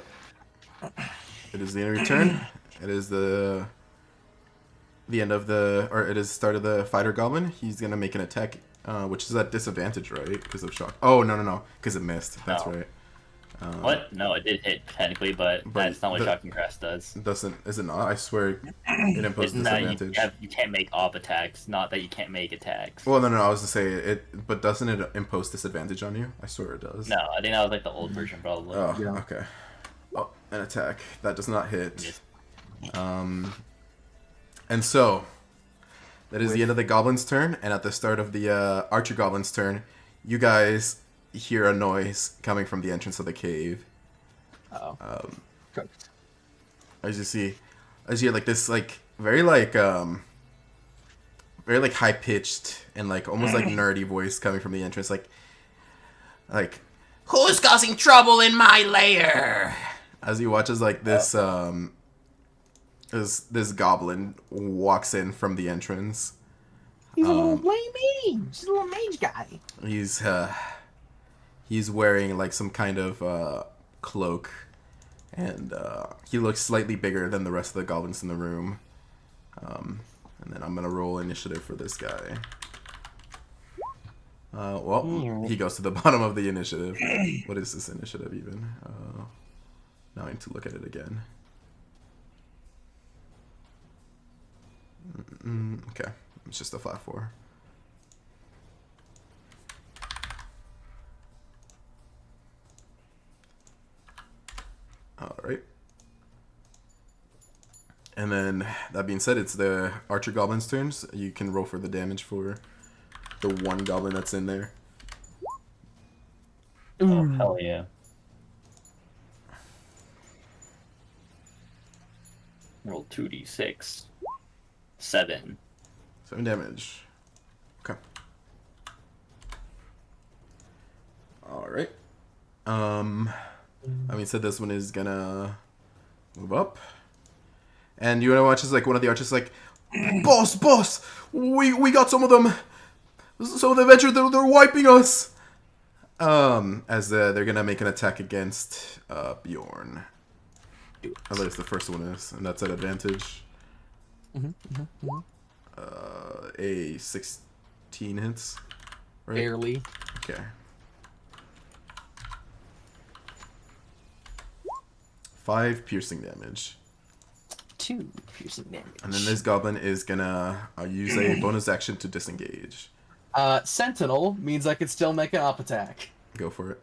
it is the end of your turn. It is the end of it is the start of the fighter goblin. He's gonna make an attack, which is at disadvantage, right? Because of shock. Oh no, because it missed. That's No. right. What? No, it did hit technically, but that's not what the- Shocking Grass does. Is it not? I swear it imposes It's not, disadvantage. you can't make op attacks, not that you can't make attacks. Well, no, I was to say it, but doesn't it impose disadvantage on you? I swear it does. No, I think that was like the old version probably. Oh, Yeah. okay. Oh, an attack that does not hit. Yes. And so that is the end of the goblin's turn, and at the start of the archer goblin's turn, you guys hear a noise coming from the entrance of the cave. Uh-oh. Cooked. As you hear like this very high pitched and like almost like nerdy voice coming from the entrance, like who's causing trouble in my lair? As he watches like this this goblin walks in from the entrance. He's a little lame He's a little mage guy. He's wearing like some kind of cloak, and he looks slightly bigger than the rest of the goblins in the room. And then I'm gonna roll initiative for this guy. Well, he goes to the bottom of the initiative. What is this initiative even? Now I need to look at it again. Okay, it's just a flat 4. Alright. And then, that being said, it's the Archer Goblin's turns. You can roll for the damage for the one goblin that's in there. Oh, hell yeah. Roll 2d6. 7. 7 damage. Okay. Alright. I mean, said this one is gonna move up. And you wanna watch as like one of the archers like, boss, we got some of them. Some of the adventure, they're wiping us. As they're gonna make an attack against Bjorn. At least the first one is, and that's at advantage. A 16 hits, right? Barely. Okay. 5 piercing damage. 2 piercing damage. And then this goblin is gonna use a bonus action to disengage. Sentinel means I could still make an up attack. Go for it.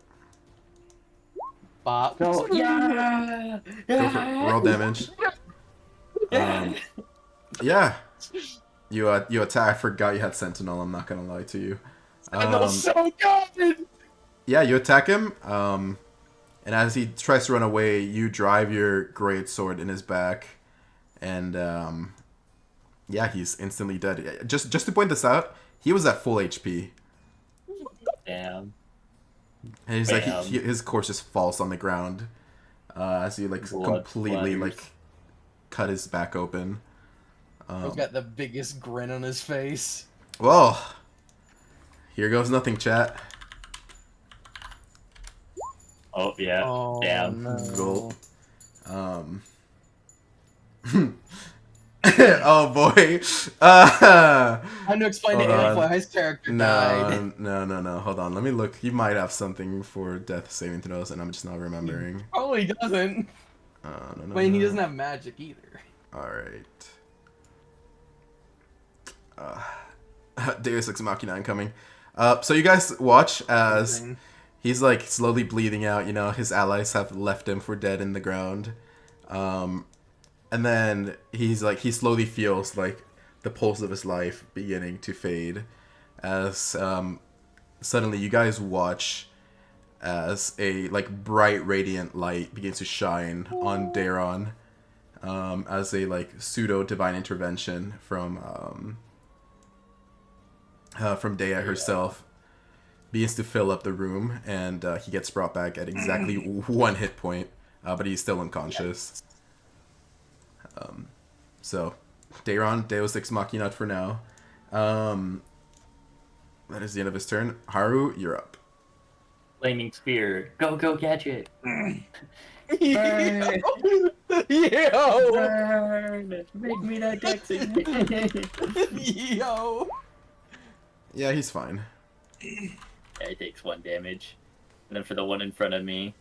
Bop. Oh, yeah! Go for it. Roll damage. Yeah. You attack. I forgot you had Sentinel. I'm not gonna lie to you. Sentinel's so good! Yeah, you attack him. And as he tries to run away, you drive your great sword in his back, and yeah, he's instantly dead. Just to point this out, he was at full HP. Damn. And he's like, his corpse just falls on the ground as you like completely like cut his back open. He's got the biggest grin on his face. Well, here goes nothing, chat. Oh yeah. Oh, Damn. no. Gulp. Oh boy. Time to explain to Hold Eric on. why his character died. No. Hold on. Let me look. He might have something for death saving throws, and I'm just not remembering. Oh, he doesn't. No. I mean, he doesn't have magic either. All right. Deus Ex Machina incoming. So you guys watch as he's like slowly bleeding out. You know, his allies have left him for dead in the ground. And then he slowly feels like the pulse of his life beginning to fade as suddenly you guys watch as a like bright radiant light begins to shine on Daron as a like pseudo divine intervention from Dea herself begins to fill up the room, and he gets brought back at exactly 1 hit point, but he's still unconscious. So, Daron, Deus Ex Machina for now. That is the end of his turn. Haru, you're up. Flaming spear. Go gadget. Burn. Yo! Burn. Make me that Dexy. Yo! Yeah, he's fine. Yeah, he takes 1 damage. And then for the one in front of me,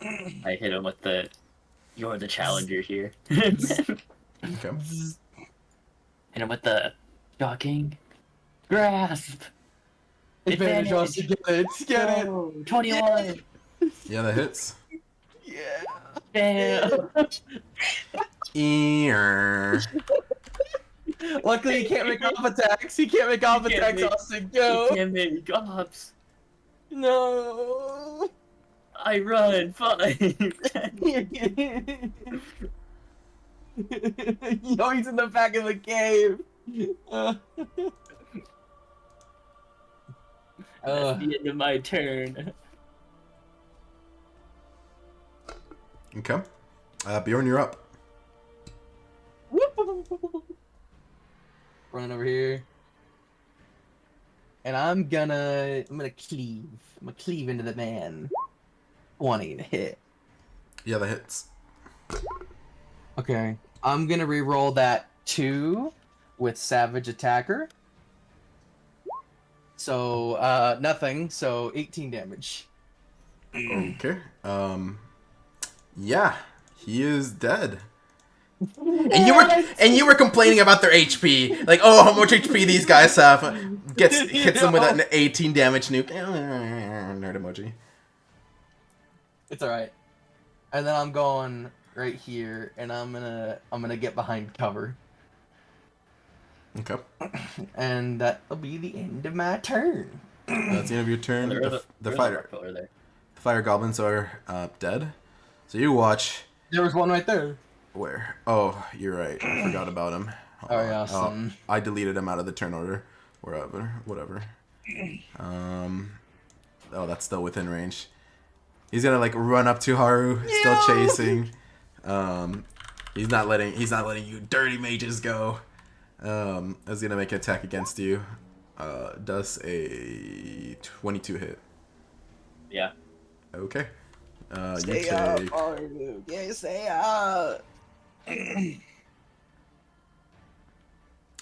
I hit him with the "You're the challenger here." Okay. Hit him with the shocking grasp. Advantage us to get it. Get it. Oh, 21. Yeah, that hits. Yeah. Damn. Ear. Luckily, he can't make off attacks. He can't make off attacks. Austin, go. Can't make ops. No. I run. Fine. Yo, he's in the back of the cave. That's the end of my turn. Okay. Bjorn, you're up. Running over here. And I'm gonna cleave. I'm gonna cleave into the man. 20 to hit. Yeah, that hits. Okay. I'm gonna re-roll that 2 with Savage Attacker. So, nothing. So, 18 damage. Okay. Yeah, he is dead. And you were complaining about their HP, like, oh, how much HP these guys have. Hits them with an 18 damage nuke. Nerd emoji. It's alright. And then I'm going right here, and I'm gonna get behind cover. Okay. And that'll be the end of my turn. That's the end of your turn. The There's fighter, a over there. the fire goblins are dead. So you watch. There was one right there. Where? Oh, you're right. I forgot about him. Oh, yeah, son. I deleted him out of the turn order. Whatever. Oh, that's still within range. He's gonna like run up to Haru, still chasing. He's not letting you dirty mages go. Is gonna make an attack against you. Does a 22 hit. Yeah. Okay. You Stay take. up, Haru. Yeah, stay up.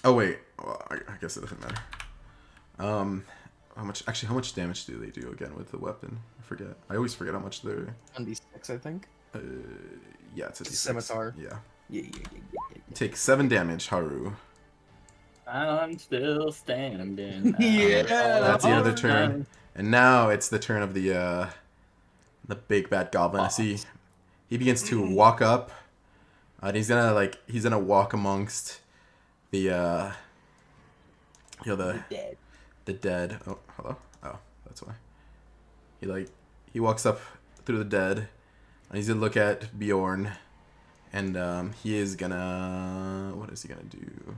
Oh wait. Well, I guess it doesn't matter. How much damage do they do again with the weapon? I forget. I always forget how much they're. 1d6, I think. Yeah, it's a D6. Scimitar. Yeah. Yeah. Take 7 damage, Haru. I'm still standing. Yeah. That's the end of the turn. And now it's the turn of the big bad goblin. I see he begins to walk up. And he's gonna walk amongst the Dead. the dead. Oh, hello. Oh, that's why. He walks up through the dead, and he's gonna look at Bjorn, and he is gonna. What is he gonna do?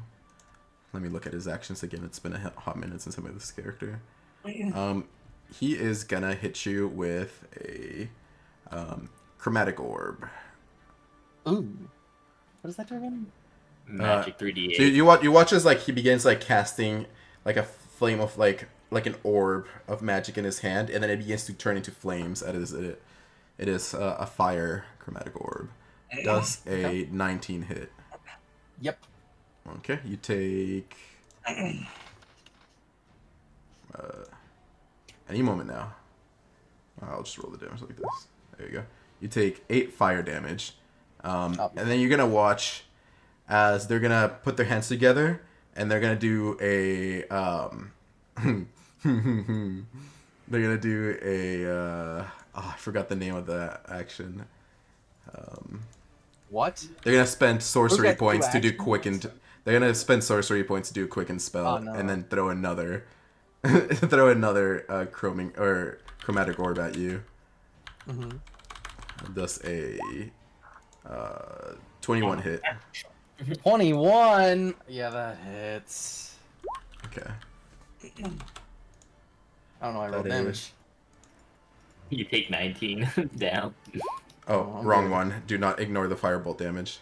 Let me look at his actions again. It's been a hot minute since I made this character. He is gonna hit you with a chromatic orb. Ooh. What does that do again? Magic 3d8. So you watch as like he begins like casting like a flame of like an orb of magic in his hand, and then it begins to turn into flames. It is a fire chromatic orb. Does a 19 hit? Yep. Okay, you take any moment now. I'll just roll the damage like this. There you go. You take 8 fire damage, and then you're gonna watch as they're gonna put their hands together, and they're gonna do a they're gonna do a I forgot the name of the action. What? They're gonna spend sorcery Those got two points to do actions? quicken. They're gonna spend sorcery points to do quicken spell, Oh, no. and then throw another chromatic orb at you. Mm-hmm. Does a 21 hit. 21. Yeah, that hits. Okay. I don't know. I rolled That damage. You take 19 down. Oh, I'm wrong good. one. Do not ignore the firebolt damage.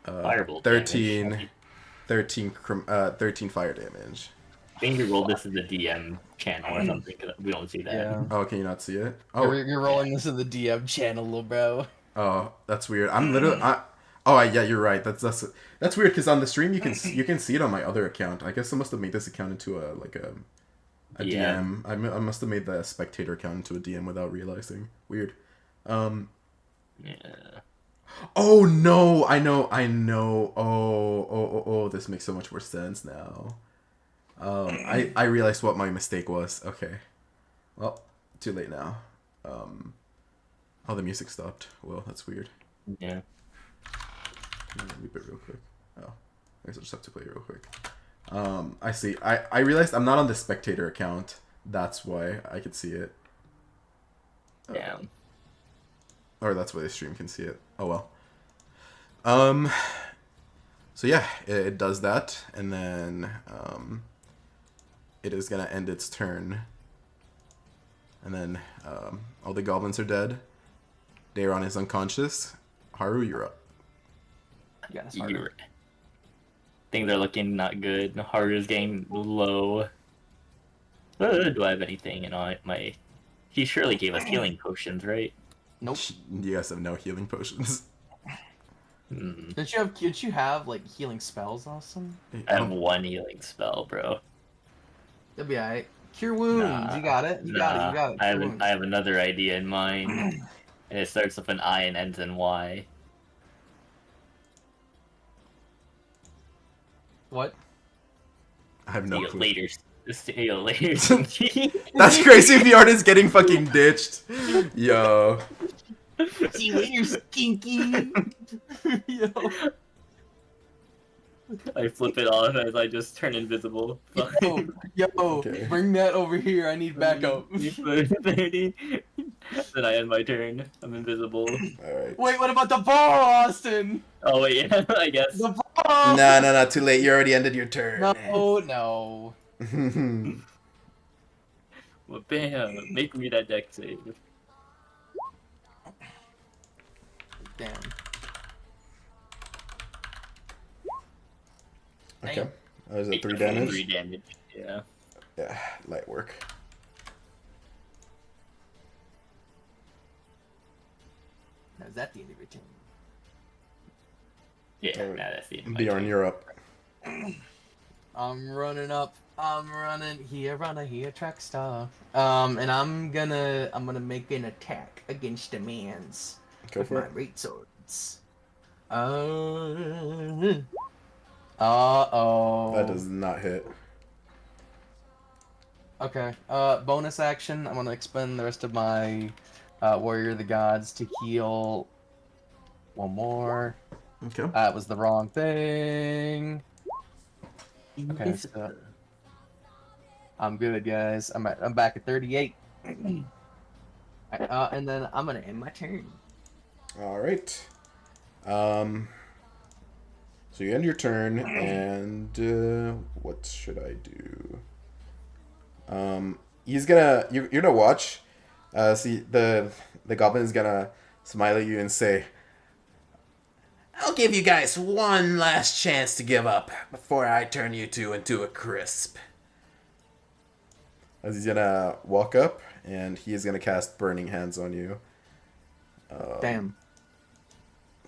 Firebolt 13, damage. 13 fire damage. I think you rolled this in the DM channel or something, because we don't see that. Yeah. Oh, can you not see it? Oh. Oh, You're rolling this in the DM channel, little bro. oh, that's weird. I'm literally. Yeah, you're right. That's weird because on the stream you can see it on my other account. I guess I must have made this account into a Yeah. DM. I must have made the spectator account into a DM without realizing. Weird. Yeah. Oh no! I know. Oh! This makes so much more sense now. I realized what my mistake was. Okay. Well, too late now. Oh, the music stopped. Well, that's weird. Yeah. Let me leave it real quick. Oh, I guess I'll just have to play it real quick. I see. I realized I'm not on the spectator account. That's why I could see it. Down. Or that's why the stream can see it. Oh well. So yeah, it does that, and then it is gonna end its turn. And then all the goblins are dead. Daron is unconscious. Haru, you're up. Yeah, it's harder. You're... Things are looking not good. Haru's getting low. Do I have anything in my... He surely gave us healing potions, right? Nope. You guys have no healing potions. Hmm. Did you have like healing spells, Austin? I have one healing spell, bro. That'd be alright. Cure wounds. You got it. You got it. You got it. I Cure have wounds. I have another idea in mind, and it starts with an I and ends in Y. What? I have no See you clue. later. See you later. That's crazy. Bjorn is getting fucking ditched. Yo. See you later, skinky. Yo. I flip it off as I just turn invisible. Yo, Okay. bring that over here. I need backup. 30. Then I end my turn. I'm invisible. Alright. Wait, what about the ball, Austin? Oh wait, yeah, I guess. The ball. No, too late. You already ended your turn. No. Well, bam! Make me that deck save. Damn. Okay. That was a Make 3 the full damage. 3 damage. Yeah. Yeah, light work. Now, is that the end of your turn? Yeah, Alright. nah, that's the end. of my Bjorn, turn. you're up. I'm running up. I'm running here, track star. And I'm gonna make an attack against the man's Go with for my it. great swords. Uh oh. That does not hit. Okay. Bonus action. I'm gonna expend the rest of my Warrior of the Gods to heal. One more. Okay. That was the wrong thing. Okay, so I'm good, guys. I'm back at 38. And then I'm gonna end my turn. Alright. So you end your turn, and what should I do? He's gonna you're gonna watch. See the goblin's gonna smile at you and say, "I'll give you guys one last chance to give up before I turn you two into a crisp." As he's gonna walk up, and he is gonna cast Burning Hands on you. Damn.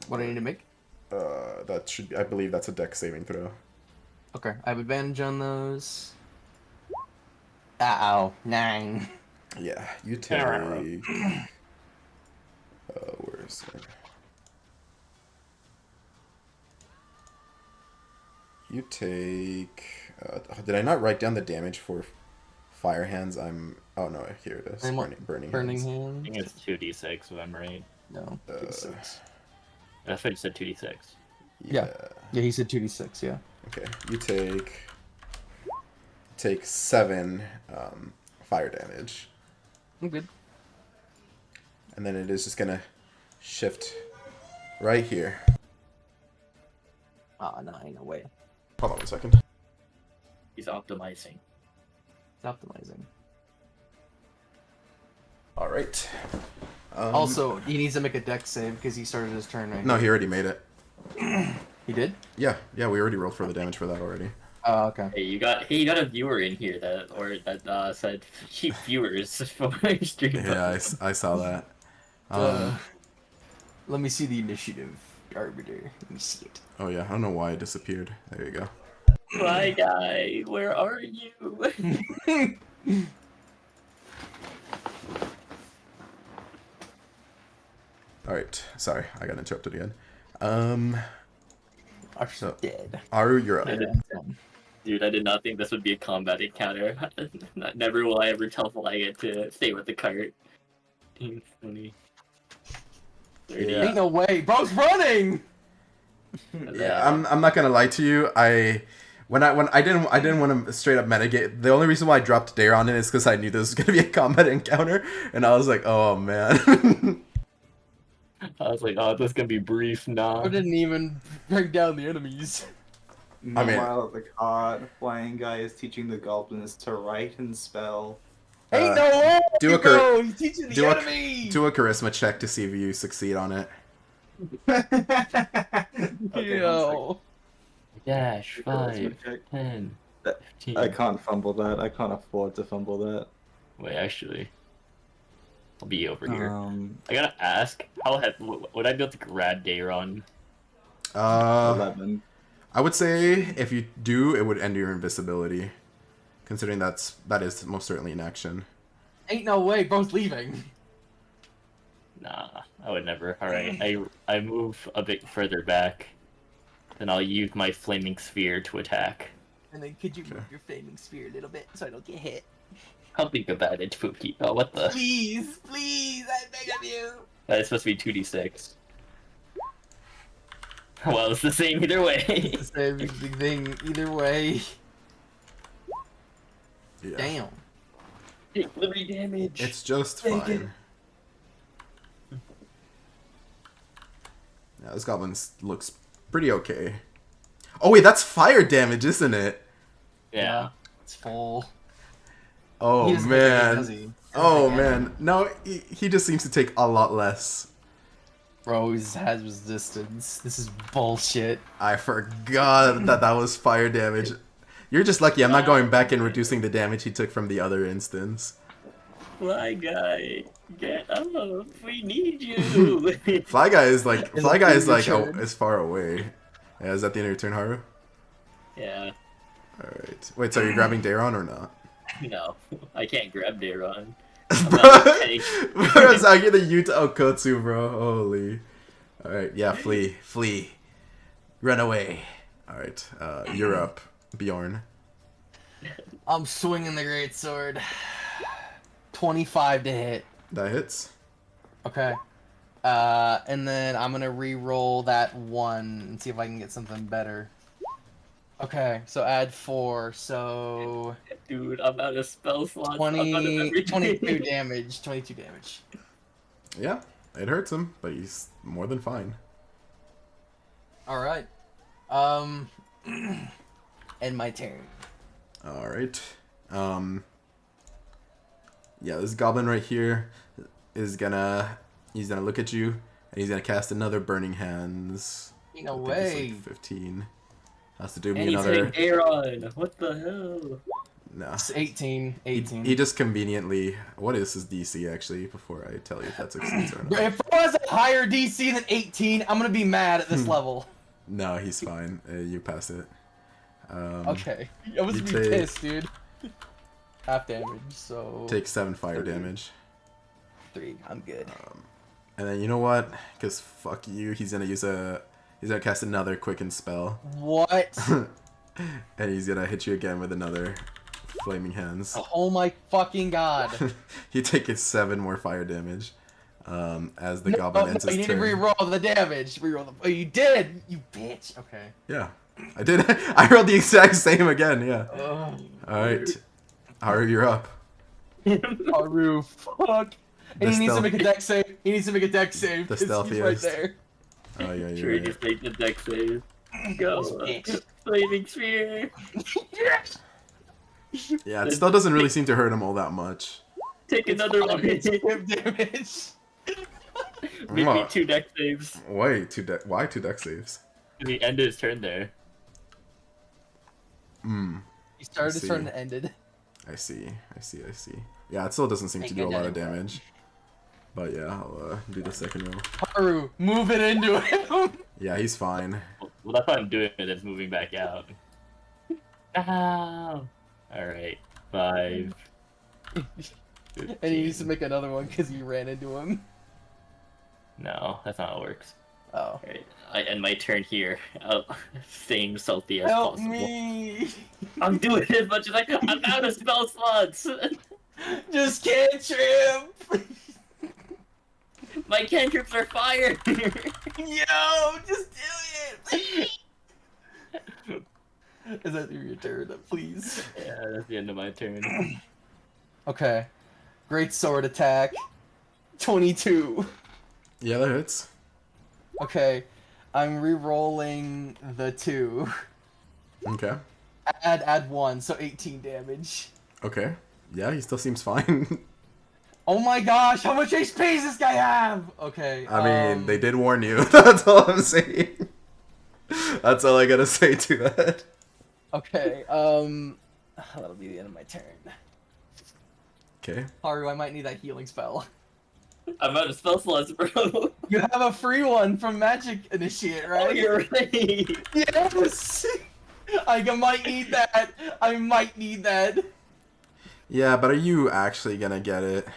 What do I need to make? That should I believe that's a dex saving throw. Okay, I have advantage on those. Uh-oh. 9. Yeah, you take. Where is it? You take. Did I not write down the damage for Fire Hands? Oh no, here it is. And what? Burning Burning Hands. I hand? think it's 2d6 if I'm right. No. 2d6. I thought you said 2d6. Yeah. Yeah, he said 2d6, yeah. Okay, you take 7 fire damage, I'm good. and then it is just gonna shift right here. Oh, no, ain't no way. Hold on 1 second. He's optimizing. It's optimizing. All right. Also, he needs to make a dex save because he started his turn right No, here. he already made it. He did? Yeah, we already rolled for the damage for that already. Oh, okay. Hey, you got a viewer in here that said keep viewers for stream. Yeah, I saw that. Let me see the initiative. Arbiter. Let me see it. Oh yeah, I don't know why it disappeared. There you go. My guy, where are you? All right, sorry, I got interrupted again. So- Dead. Aru, you're up. Dude, I did not think this would be a combat encounter. Never will I ever tell Flaggett to stay with the cart. 15, 20, 30. Ain't no way. Bro's running! Yeah, I'm not gonna lie to you. When I didn't want to straight up metagame. The only reason why I dropped Dare on it is because I knew this was gonna be a combat encounter, and I was like, oh man. I was like, oh, this is gonna be brief. Nah. Bro didn't even bring down the enemies. Meanwhile, the card flying guy is teaching the goblins to write and spell. Ain't no way, do a bro! He's teaching the do a- enemy! Do a charisma check to see if you succeed on it. Okay, Yo. Dash, Charisma 5, check. 10, That- 15. I can't fumble that. I can't afford to fumble that. Wait, actually. I'll be over here. Um, I gotta ask, would I be able to grab Dayron? 11. I would say if you do, it would end your invisibility, considering that is most certainly an action. Ain't no way, both leaving. Nah, I would never. Alright, I move a bit further back. Then I'll use my flaming sphere to attack. And then could you move your flaming sphere a little bit so I don't get hit? I'll think about it, Pookie. Oh, what the? Please, please, I beg of you. That is supposed to be 2d6. Well, it's the same either way. It's the same thing either way. Yeah. Damn. Take liberty damage. It's just Take it. fine. Yeah, this goblin looks pretty okay. Oh wait, that's fire damage, isn't it? Yeah. It's full. Oh He doesn't take any, man. does he? Oh man. No, he just seems to take a lot less. Bro, he has resistance. This is bullshit. I forgot that was fire damage. You're just lucky I'm not going back and reducing the damage he took from the other instance. Fly guy, get up. We need you. Fly guy is like Is it your turn? is far away. Yeah, is that the end of your turn, Haru? Yeah. Alright. Wait, so are you grabbing Daron or not? No, I can't grab Dayron. Bro, it's out here the Yuta Okotsu, bro. Holy. Alright, yeah, flee. Run away. Alright, you're up, Bjorn. I'm swinging the great sword. 25 to hit. That hits. Okay. And then I'm gonna re-roll that one and see if I can get something better. Okay, so add 4, so Dude, I'm out of spell slots. 22 damage. 22 damage. Yeah, it hurts him, but he's more than fine. Alright. End my turn. Alright. Yeah, this goblin right here is he's gonna look at you, and he's gonna cast another Burning Hands. Ain't no I think it's way. like 15. Has to do me And he's another. hitting Dayron. What the hell? No. It's 18. 18. He just conveniently. What is his DC actually? Before I tell you if that succeeds or not. If it was a higher DC than 18, I'm gonna be mad at this level. No, he's fine. You pass it. Okay. I was you gonna be take- pissed, dude. Half damage, so Take 7 fire damage. 3. I'm good. And then you know what? Because fuck you, he's gonna cast another quicken spell. What? And he's gonna hit you again with another flaming hands. Oh my fucking god. You take 7 more fire damage. As the goblin ends You his need turn. to re-roll the damage. Oh, you did! You bitch! Okay. Yeah. I did. I rolled the exact same again, yeah. Ugh. Alright. Haru, you're up. Haru, fuck. The And he needs to stealth- make a deck save. He needs to make a deck save. The 'cause he's right stealthiest. there. Oh yeah, Sure, you're you right. just make the deck save. Go. Bitch. Flaming sphere. Yeah, it still doesn't really seem to hurt him all that much. Take another one. Make damage. me What? 2 deck saves. Why 2 deck saves? He ended his turn there. He started his see. turn and ended. I see. Yeah, it still doesn't seem to Ain't do a good lot of anymore. damage. But yeah, I'll do the second roll. Haru, move it into him. Yeah, he's fine. Well, that's what I'm doing. It's moving back out. Ow. Alright. 5. And he needs to make another one because you ran into him. No, that's not how it works. Oh. Alright, I end my turn here. Staying salty as Help possible. me! I'm doing as much as I can. I'm out of spell slots. Just cantrip! My cantrips are fire. Yo, just do it! Is that your turn, please? Yeah, that's the end of my turn. Okay. Great sword attack. 22. Yeah, that hits. Okay. I'm re-rolling the 2. Okay. Add 1, so 18 damage. Okay. Yeah, he still seems fine. Oh my gosh, how much HP does this guy have? Okay. I mean, they did warn you. That's all I'm saying. That's all I gotta say to that. Okay, that'll be the end of my turn. Okay. Haru, I might need that healing spell. I'm out of spell slots, bro. You have a free one from Magic Initiate, right? Oh, you're right. Yes! I might need that. I might need that. Yeah, but are you actually gonna get it?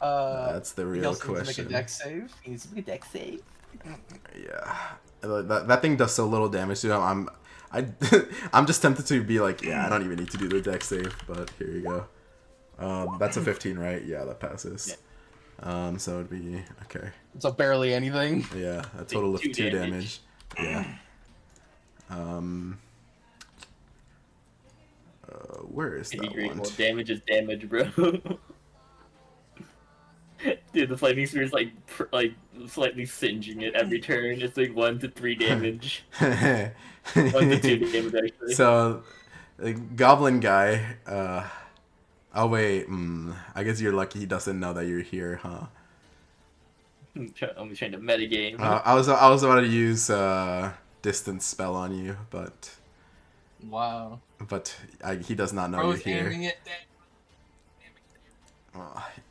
That's the He real also needs to question. make a deck save. He needs to make a deck save. Yeah, that thing does so little damage to him. I'm just tempted to be like, yeah, I don't even need to do the deck save, but here you go. That's a 15, right? Yeah, that passes. So it'd be okay. So barely anything. Yeah, a total of 2 damage. Yeah. Where is that one? Well, damage is damage, bro. Dude, the flaming spear is like slightly singeing it every turn. It's like 1 to 3 damage. 1 to 2 damage actually. So, the goblin guy. Oh wait. I guess you're lucky he doesn't know that you're here, huh? I'm trying to metagame. I was about to use distance spell on you, but Wow. he does not know Bro's you're here. aiming it.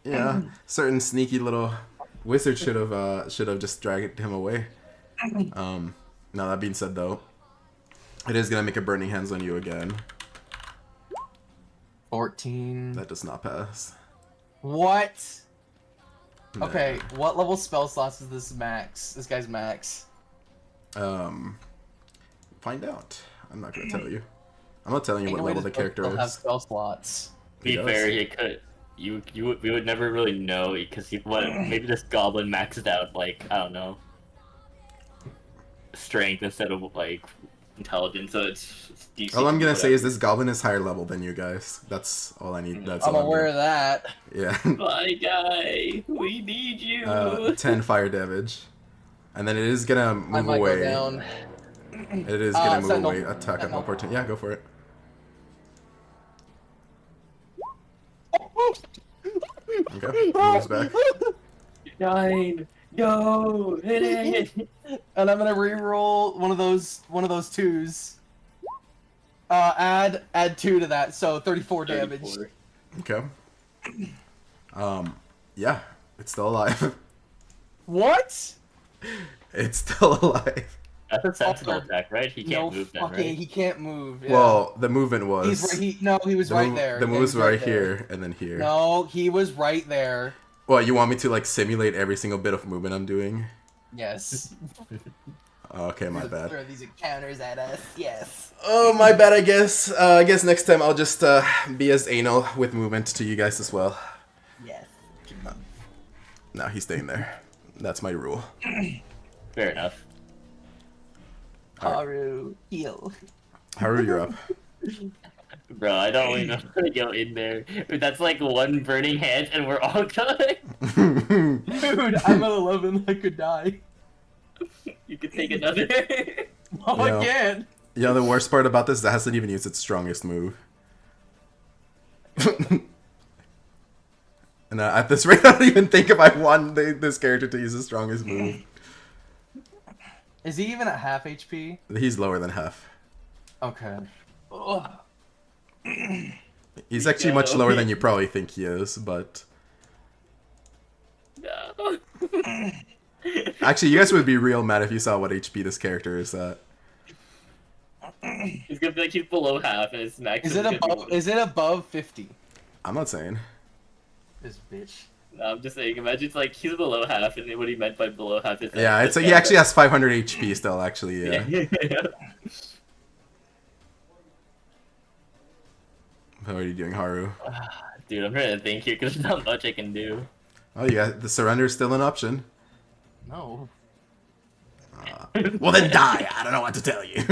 Yeah, certain sneaky little wizard should have just dragged him away. Now that being said, though, it is gonna make a burning hands on you again. 14. That does not pass. What? Nah. Okay, what level spell slots is this max? This guy's max. Find out. I'm not gonna tell you. I'm not telling you Ain't what no way level the this character book will have is. spell slots. To be does. fair, he could. We would never really know because maybe this goblin maxed out like I don't know strength instead of like intelligence, so it's DC. All I'm gonna say is this goblin is higher level than you guys. That's all I need. That's I'm all aware of that. Yeah. My guy, we need you. 10 fire damage, and then it is gonna I move might away. go down. It is gonna move Sentinel. away. Attack of Sentinel. opportunity. Yeah, go for it. Okay, moves back. 9. No, hit it. And I'm gonna re-roll one of those twos. Add 2 to that, so 34 damage. 34. Okay. Yeah, it's still alive. What? It's still alive. That's a sentinel attack, right? He No can't move then, fucking, right? he can't move. Yeah. Well, the movement was. He was the right move- there. The Yeah, move he was right there. here and then here. No, he was right there. Well, you want me to like simulate every single bit of movement I'm doing? Yes. Okay, my bad. Throw these encounters at us. Yes. Oh, my bad. I guess next time I'll just be as anal with movement to you guys as well. Yes. No, he's staying there. That's my rule. Fair enough. Haru, heal. Haru, you're up. Bro, I don't even know how to go in there. That's like 1 burning hand and we're all dying. Dude, I'm at 11. I could die. You could take another. Oh, Yeah. I can. You know, the worst part about this is it hasn't even used its strongest move. And at this rate, I don't even think if I want this character to use his strongest move. Is he even at half HP? He's lower than half. Okay. Ugh. He's actually much lower than you probably think he is, but... No. Actually, you guys would be real mad if you saw what HP this character is at. He's gonna be like he's below half and his max Is it above 50? I'm not saying. This bitch. No, I'm just saying, imagine it's like he's below half and what he meant by below half is Yeah, it's like he actually has 500 HP still, actually, yeah. How are you doing, Haru? Dude, I'm trying to think here because there's not much I can do. Oh, yeah, the surrender is still an option. No. Well, then die! I don't know what to tell you.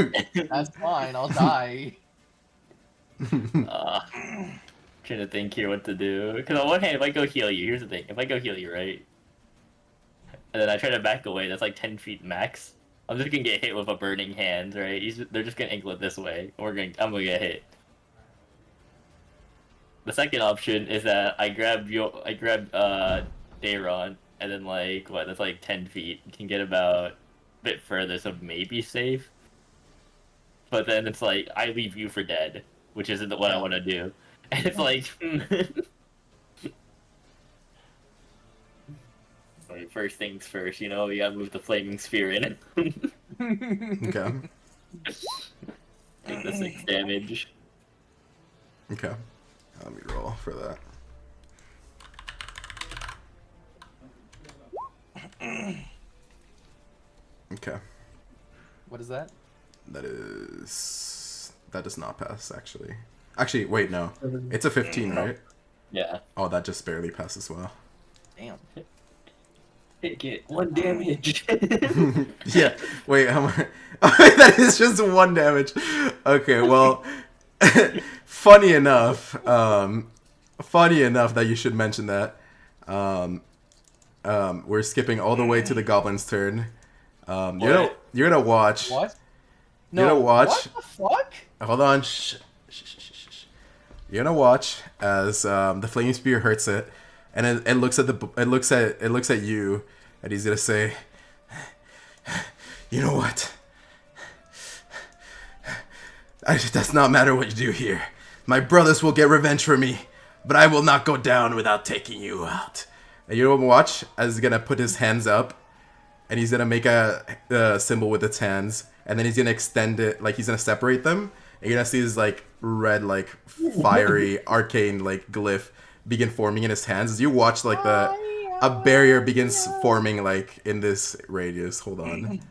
That's fine. I'll die. Trying to think here what to do. Because on one hand, if I go heal you, here's the thing. If I go heal you, right? And then I try to back away, that's like 10 feet max. I'm just gonna get hit with a burning hand, right? They're just gonna angle it this way. I'm gonna get hit. The second option is that I grab Dayron, and then like, what, that's like 10 feet. You can get about a bit further, so maybe safe. But then it's like, I leave you for dead, which isn't what I want to do. And it's like... first things first. You know, you gotta move the flaming spear in. Okay. Take the 6 damage. Okay. Let me roll for that. Okay. What is that? That does not pass, actually. Actually, wait, no. It's a 15, right? Yeah. Oh, that just barely passes well. Damn. Take it. 1 damage. Yeah. Wait, how much? That is just 1 damage. Okay, well, funny enough that you should mention that. We're skipping all the way to the goblin's turn. You're gonna watch. What? You're gonna watch. What the fuck? Hold on. Shh. You're gonna watch as the flaming spear hurts it, and it looks at it looks at you, and he's gonna say, "You know what? It does not matter what you do here. My brothers will get revenge for me, but I will not go down without taking you out." And you're gonna watch as he's gonna put his hands up, and he's gonna make a symbol with its hands, and then he's gonna extend it, like he's gonna separate them. And you're gonna see this like red, like fiery, arcane like glyph begin forming in his hands as you watch like a barrier begins forming like in this radius. Hold on,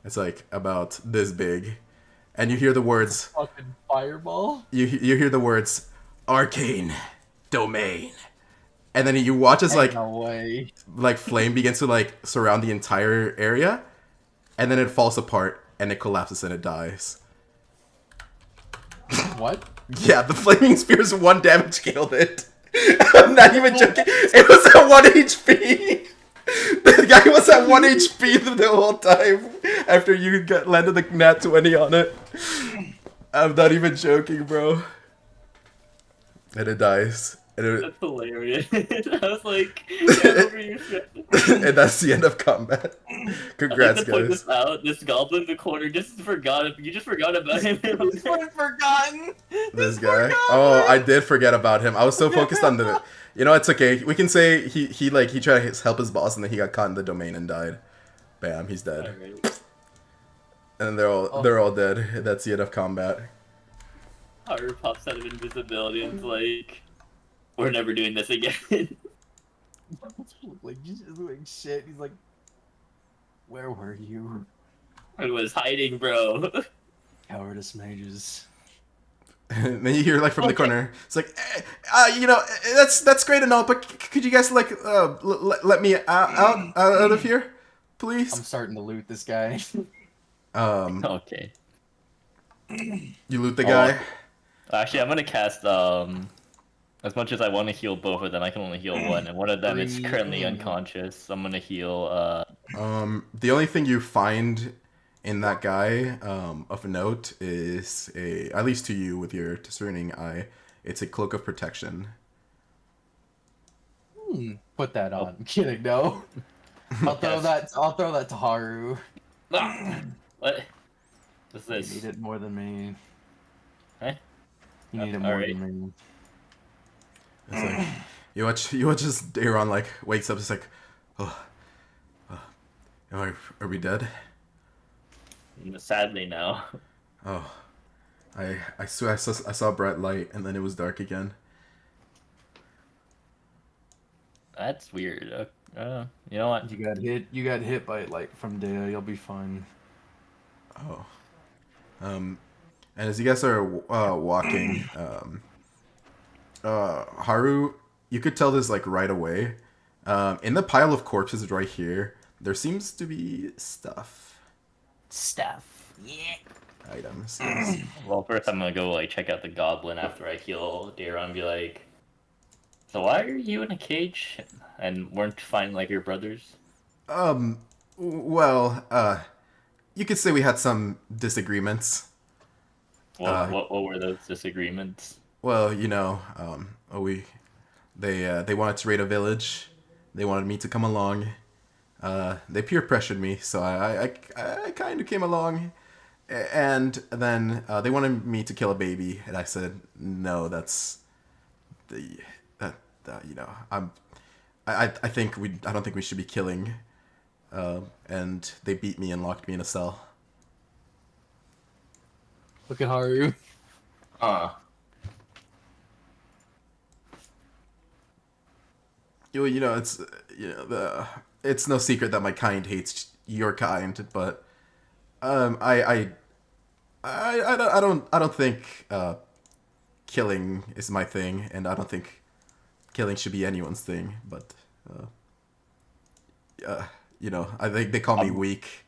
it's like about this big, and you hear the words. Fucking fireball. You hear the words, arcane domain, and then you watch as like No way. like flame begins to like surround the entire area, and then it falls apart and it collapses and it dies. What? Yeah, the flaming spear's 1 damage killed it. I'm not even joking. It was at 1 HP. The guy was at 1 HP the whole time after you landed the nat 20 on it. I'm not even joking, bro. And it dies. That's hilarious. I was like, over your shit. And that's the end of combat. Congrats, I'd like to point guys. this out. This goblin in the corner just forgot. You just forgot about him. I've forgotten. This guy. Oh, I did forget about him. I was so focused on the. You know, it's okay. We can say he tried to help his boss and then he got caught in the domain and died. Bam, he's dead. Alright. And they're all dead. That's the end of combat. Haru pops out of invisibility and is like, "We're never doing this again." Like he's just doing shit. He's like, where were you? I was hiding, bro. Cowardice mages. And then you hear like from the corner, it's like, you know, that's great and all, but could you guys like let me out of here, please? I'm starting to loot this guy. Okay. You loot the guy. Actually, I'm gonna cast as much as I want to heal both of them, I can only heal one, and one of them is currently unconscious. I'm gonna heal. The only thing you find in that guy of note is at least to you with your discerning eye, it's a cloak of protection. Put that on. I'm kidding. No. I'll throw that. I'll throw that to Haru. What? What's You this? need it more than me. Huh? You need it more Alright. than me. It's like you watch as Daron like wakes up. It's like, are we dead? Sadly, no. Oh, I swear I saw bright light and then it was dark again. That's weird. You know what? You got hit. You got hit by light from Dea. You'll be fine. Oh, and as you guys are walking, Haru, you could tell this like right away. In the pile of corpses right here, there seems to be stuff. Stuff. Yeah. Items. Well, first I'm gonna go like check out the goblin after I heal Daron and be like, "So why are you in a cage and weren't fine like your brothers?" Well, you could say we had some disagreements. What were those disagreements? Well, you know, they wanted to raid a village. They wanted me to come along. They peer pressured me, so I kind of came along. And then they wanted me to kill a baby, and I said no. That's you know, I think I don't think we should be killing. And they beat me and locked me in a cell. Look at Haru. You know, it's it's no secret that my kind hates your kind, but I don't think killing is my thing, and I don't think killing should be anyone's thing. But you know, I think they call me weak.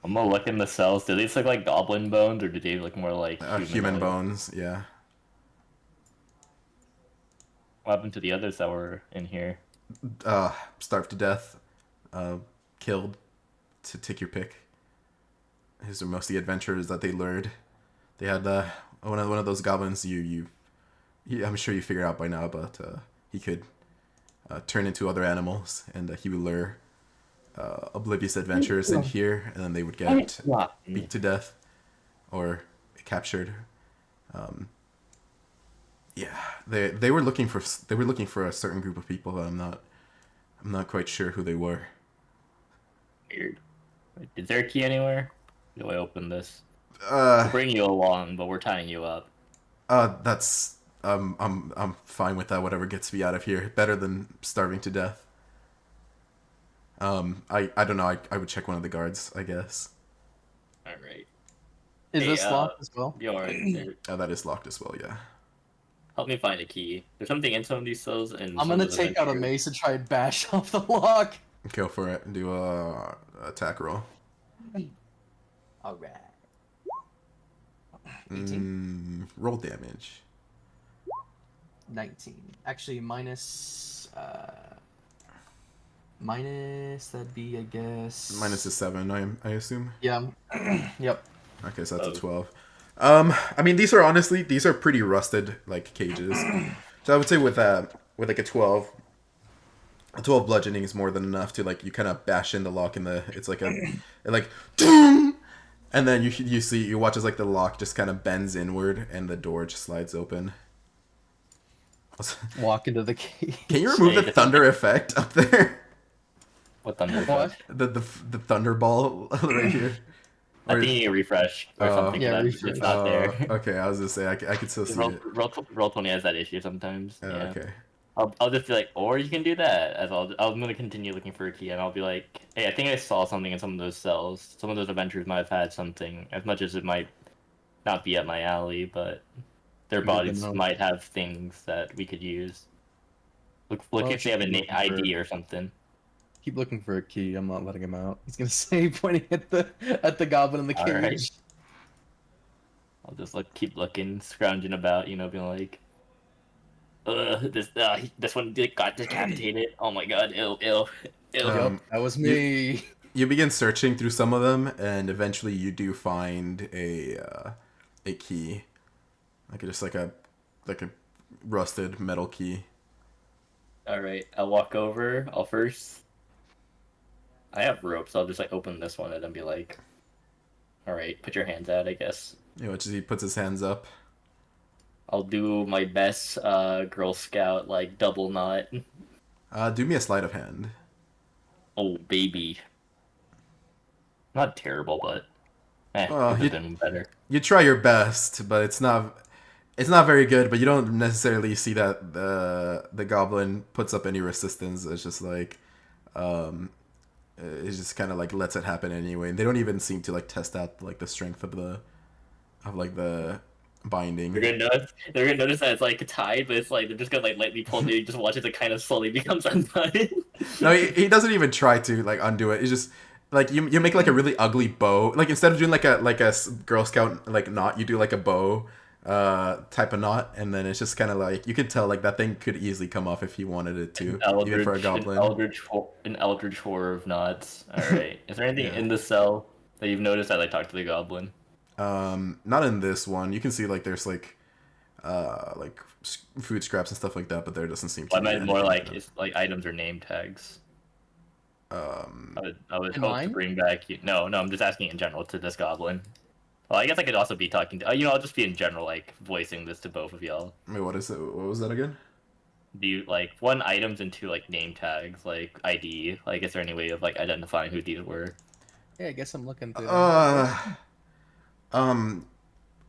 I'm gonna look in the cells. Do these look like goblin bones, or do they look more like Human humanoid? bones, yeah. What happened to the others that were in here? Starved to death, killed, to take your pick. These are mostly adventurers that they lured. They had one of those goblins I'm sure you figured out by now, but he could turn into other animals, and he would lure oblivious adventurers in here, and then they would get beat to death or captured. Yeah, they were looking for a certain group of people, but I'm not quite sure who they were. Weird. Wait, is there a key anywhere? Do I open this? Uh, We'll bring you along, but we're tying you up. That's I'm fine with that. Whatever gets me out of here, better than starving to death. I don't know. I would check one of the guards, I guess. All right. Is Hey, this locked as well? You alright? That is locked as well. Yeah. Help me find a key. There's something in some of these cells, and I'm gonna take out a mace and try and bash off the lock. Go for it. Do a attack roll. Alright. 18. Roll damage. 19. Actually, minus that'd be, I guess. Minus a 7, I assume. Yeah. Yep. Okay, so that's a 12. I mean, these are pretty rusted like cages. So I would say with like a 12 bludgeoning is more than enough to like you kind of bash in the lock it's like and then you watch as like the lock just kind of bends inward and the door just slides open. Walk into the cave. Can you remove the thunder effect up there? What thunder? What? The thunder ball right here. I think you need a refresh or something. yeah, Yeah, refresh. it's not there. Okay, I was gonna say I could still see it. Roll 20 has that issue sometimes. Yeah. Okay. I'll just be like, or you can do that. I'm gonna continue looking for a key, and I'll be like, hey, I think I saw something in some of those cells. Some of those adventurers might have had something, as much as it might not be up my alley, but their Good to bodies know. might have things that we could use. Look Well, if they have an looking for- ID or something. Keep looking for a key. I'm not letting him out. He's gonna say, pointing at the goblin in the cage. Alright. I'll just keep looking, scrounging about, being like, this one got decapitated. Oh my god, ill. Yep, that was me. You begin searching through some of them, and eventually you do find a key, like a rusted metal key. All right, I'll walk over. I'll first. I have ropes. I'll just open this one and then be like, "All right, put your hands out." I guess He puts his hands up. I'll do my best, Girl Scout double knot. Do me a sleight of hand. Oh baby. Not terrible, but Well, could have been better. You try your best, but it's not very good. But you don't necessarily see that the goblin puts up any resistance. It's just like, it just kind of lets it happen anyway. And they don't even seem to test out the strength of the binding. They're gonna notice that it's tied, but it's they're just gonna lightly pull it. You just watch as it kind of slowly becomes undone. No, he doesn't even try to undo it. It's just you make a really ugly bow. Instead of doing a Girl Scout knot, you do a bow type of knot, and then it's just kind of you can tell that thing could easily come off if he wanted it to, even for a goblin. An eldritch horror of knots. All right. Is there anything in the cell that you've noticed that talk to the goblin? Not in this one. You can see there's food scraps and stuff like that, but there doesn't seem to. Well, I be meant more anything it's items or name tags. I would In hope mine? to bring back. No, I'm just asking in general to this goblin. Well, I guess I could also be talking to. I'll just be in general, voicing this to both of y'all. Wait, what is it? What was that again? Do you like one items and two like name tags, like ID? Like, is there any way of like identifying who these were? Yeah, I guess I'm looking through them. Uh, um,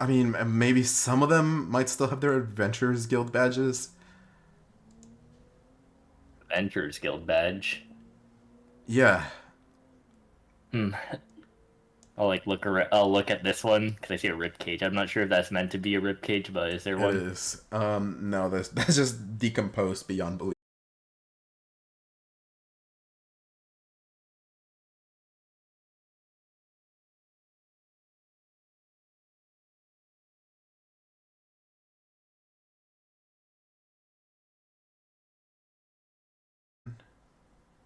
I mean, maybe some of them might still have their Adventurers Guild badges. Adventurers Guild badge. Yeah. Hmm. I'll look at this one because I see a rib cage. I'm not sure if that's meant to be a rib cage, but is there It one? is. No, that's just decomposed beyond belief.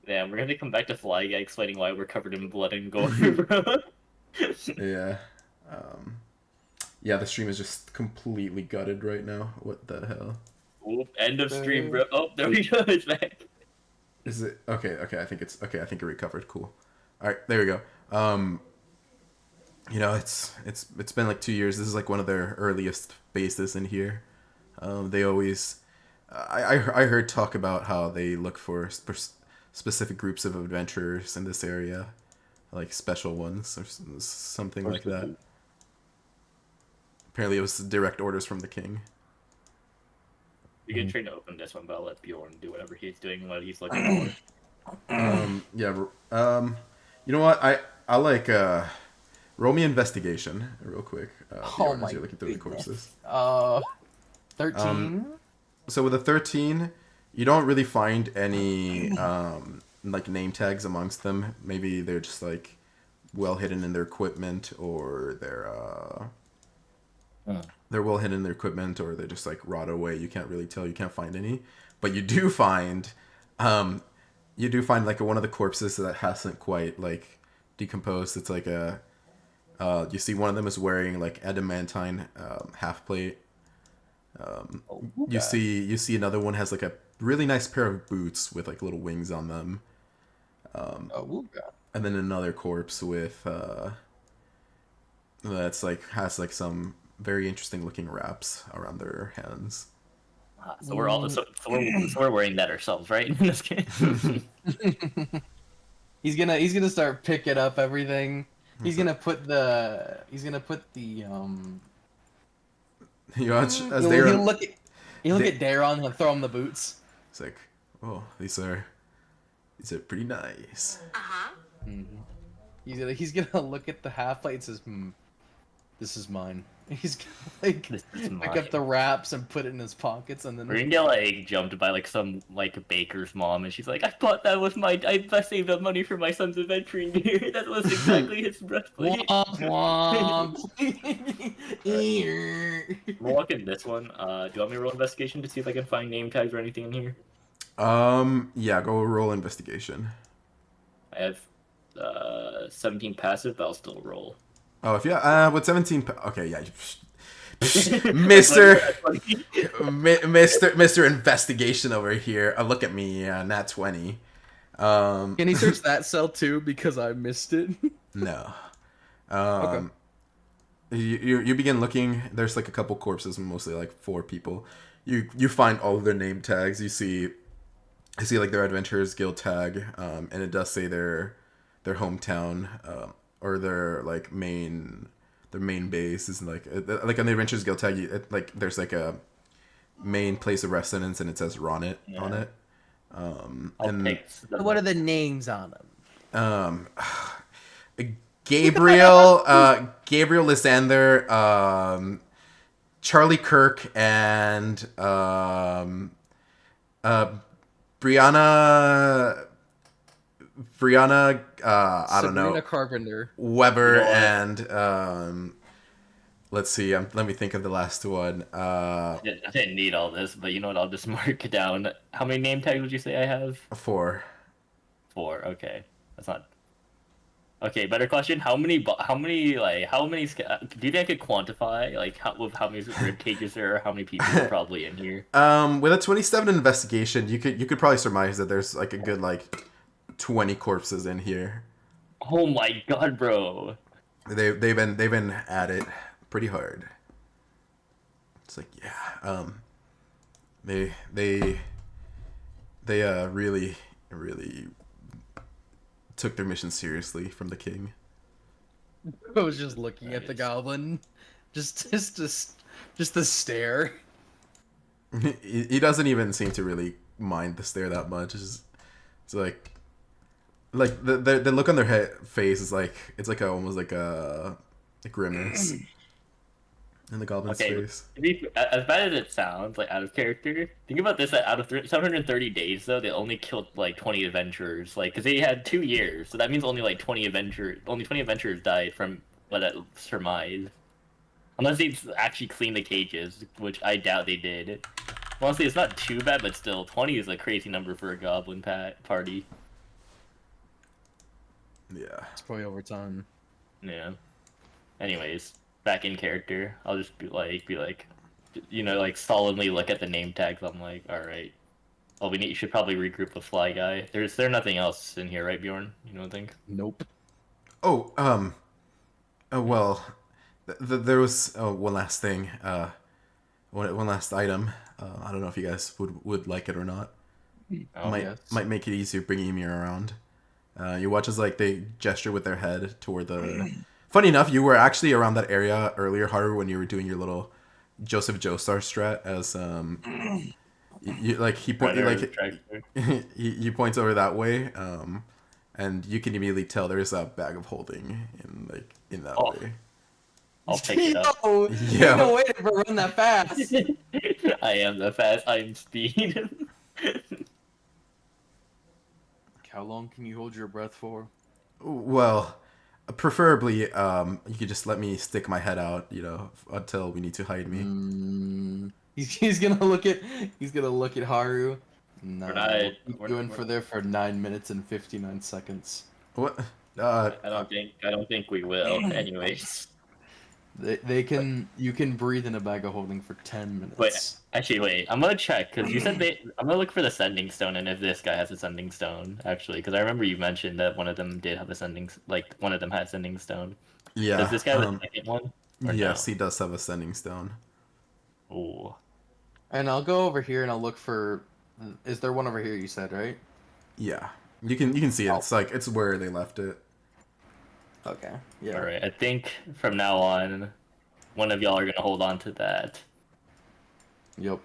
Yeah, we're gonna come back to Fly Guy explaining why we're covered in blood and gore, bro. Yeah. Um, yeah, the stream is just completely gutted right now. What the hell? Oop, end of stream, bro. Oh, there we go. It's back. Is it okay? Okay, I think it's okay. I think it recovered. Cool. All right, there we go. It's been like 2 years. This is like one of their earliest bases in here. They always, I heard talk about how they look for specific groups of adventurers in this area, like special ones or something like that. Apparently, it was direct orders from the king. We can try to open this one, but I'll let Bjorn do whatever he's doing, what he's looking for. Yeah. You know what? I like roll me investigation real quick. Bjorn, as you're looking through the corpses. 13. So with a 13, you don't really find any like name tags amongst them. Maybe they're just like well hidden in their equipment, or they're well hidden in their equipment, or they just like rot away. You can't really tell. You can't find any, but you do find like one of the corpses that hasn't quite like decomposed. It's like you see one of them is wearing like adamantine half plate. You see another one has like a really nice pair of boots with like little wings on them. And then another corpse with that's like has like some very interesting looking wraps around their hands. So we're wearing that ourselves, right? In this case. He's gonna start picking up everything. He's gonna put the You watch as he'll look at Daron. He'll throw him the boots. It's like, oh, these are pretty nice. Mm-hmm. He's gonna look at the half plate and says, "This is mine." He's gonna pick up the wraps and put it in his pockets, and then we're gonna get like jumped by like some like baker's mom, and she's like, "I thought that was I saved up money for my son's adventuring gear. That was exactly his breastplate." Womp womp. We'll walk in this one. Do you want me to roll investigation to see if I can find name tags or anything in here? Yeah, go roll investigation. I have 17 passive, but I'll still roll. Oh, if with 17, okay, yeah, Mr. Investigation over here. Look at me, nat 20. Can he search that cell too? Because I missed it. No. Okay. You begin looking. There's like a couple corpses, mostly like 4 people. You find all of their name tags. You see like their Adventurers Guild tag, and it does say their hometown, or their main base is like on the Adventurers Guild tag. Like there's like a main place of residence, and it says Ronnet on it. What are the names on them? Gabriel, Gabriel Lysander, Charlie Kirk, and Brianna, I don't know, Sabrina Carpenter, Weber, and let's see. Let me think of the last one. I didn't need all this, but you know what? I'll just mark it down. How many name tags would you say I have? 4. 4. Okay, that's not. Okay, better question. How many? Do you think I could quantify like how many rib cages there are? How many people are probably in here? With a 27 investigation, you could probably surmise that there's like a good like 20 corpses in here. Oh my god, bro! They've been at it pretty hard. It's like, yeah, they They really really took their mission seriously from the king. I was just looking at the goblin, just the stare. He doesn't even seem to really mind the stare that much. It's like the look on their face is like it's like almost like a grimace in the goblin's Okay, face. as bad as it sounds, like out of character, think about this: that out of 730 days, though, they only killed like 20 adventurers, like because they had 2 years, so that means only like 20 adventurers died from what I surmise, unless they actually cleaned the cages, which I doubt they did. Honestly, it's not too bad, but still, 20 is a crazy number for a goblin party. Yeah. It's probably over time. Yeah. Anyways, back in character, I'll just be like, like solemnly look at the name tags. I'm like, all right. Well, you should probably regroup with Fly Guy. There's nothing else in here, right, Bjorn? You don't think? Nope. Oh, well, there was one last thing. One last item. I don't know if you guys would like it or not. Oh, Might make it easier bringing me around. You watch as like they gesture with their head toward the. Funny enough, you were actually around that area earlier, Haru, when you were doing your little Joseph Joestar strat. As you like he he points over that way, and you can immediately tell there's a bag of holding in that way. I'll pick it up. No, Yeah. Ain't no way to run that fast. I am the fast. I am speed. How long can you hold your breath for? Well, preferably, you could just let me stick my head out, until we need to hide me. He's gonna look at Haru. No, We're we're doing for there for 9 minutes and 59 seconds. What? I don't think we will. Anyways. You can breathe in a bag of holding for 10 minutes. Wait. I'm gonna check because you said I'm gonna look for the sending stone and if this guy has a sending stone actually because I remember you mentioned that one of them did have one of them had sending stone. Yeah. Does this guy have a second one? Yes, he does have a sending stone. Ooh. And I'll go over here and I'll look for. Is there one over here? You said right? Yeah, you can see it. It's where they left it. Okay. Yeah. All right. I think from now on, one of y'all are gonna hold on to that. Yep.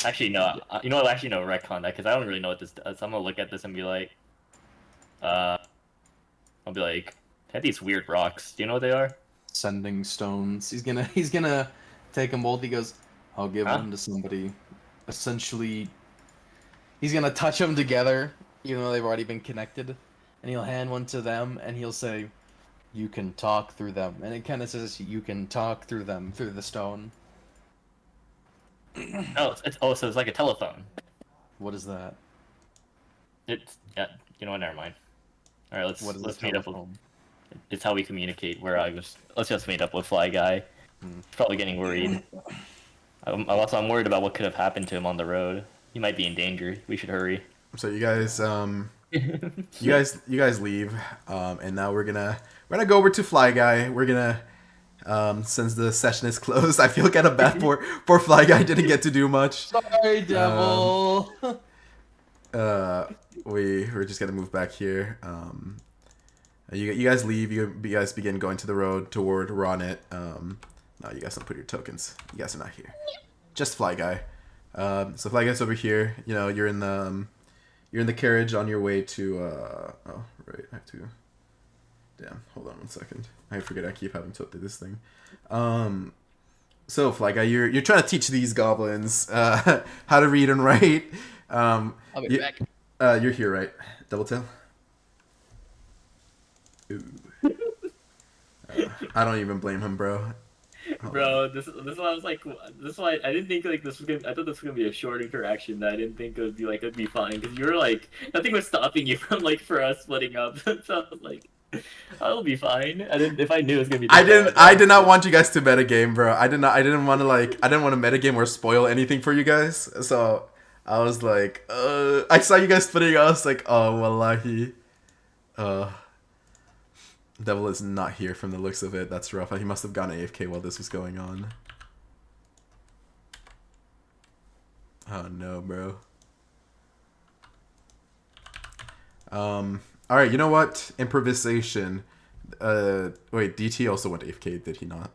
Actually, no. You know what? Actually, no. Retcon that because I don't really know what this does. I'm gonna look at this and be like, I'll be like, they have these weird rocks. Do you know what they are? Sending stones. He's gonna take them both. He goes, I'll give one to somebody. Essentially, he's gonna touch them together, even though they've already been connected, and he'll hand one to them, and he'll say, "You can talk through them," and it kind of says, "You can talk through them through the stone." So it's like a telephone. What is that? It's yeah. You know what? Never mind. All right, What is let's a meet up. telephone? It's how we communicate. Let's just meet up with Fly Guy. He's probably getting worried. I'm worried about what could have happened to him on the road. He might be in danger. We should hurry. So you guys, you guys leave, and now we're gonna go over to Fly Guy. We're gonna, since the session is closed, I feel kind of bad for Fly Guy didn't get to do much. Sorry, devil. We're just gonna move back here. You guys leave. You guys begin going to the road toward Ronnet. No, you guys don't put your tokens. You guys are not here. Just Fly Guy. So Fly Guy's over here. You're in the carriage on your way to. Oh right, I have to. Damn, hold on 1 second. I forget I keep having to update this thing. So Fly Guy, you're trying to teach these goblins how to read and write. I'll be back. You're here, right? Double tail. Ooh. I don't even blame him, bro. Bro, this is why I was like, this is why I didn't think like this was gonna. I thought this was gonna be a short interaction. That I didn't think it'd be fine because you were like nothing was stopping you from for us splitting up. So I was like, I'll be fine. If I knew it was gonna be. I did not want you guys to metagame, bro. I didn't want to metagame or spoil anything for you guys. So I was like, I saw you guys splitting. I was like, oh wallahi, Devil is not here from the looks of it. That's rough. He must have gone AFK while this was going on. Oh no, bro. All right, you know what? Improvisation. Wait, DT also went AFK, did he not?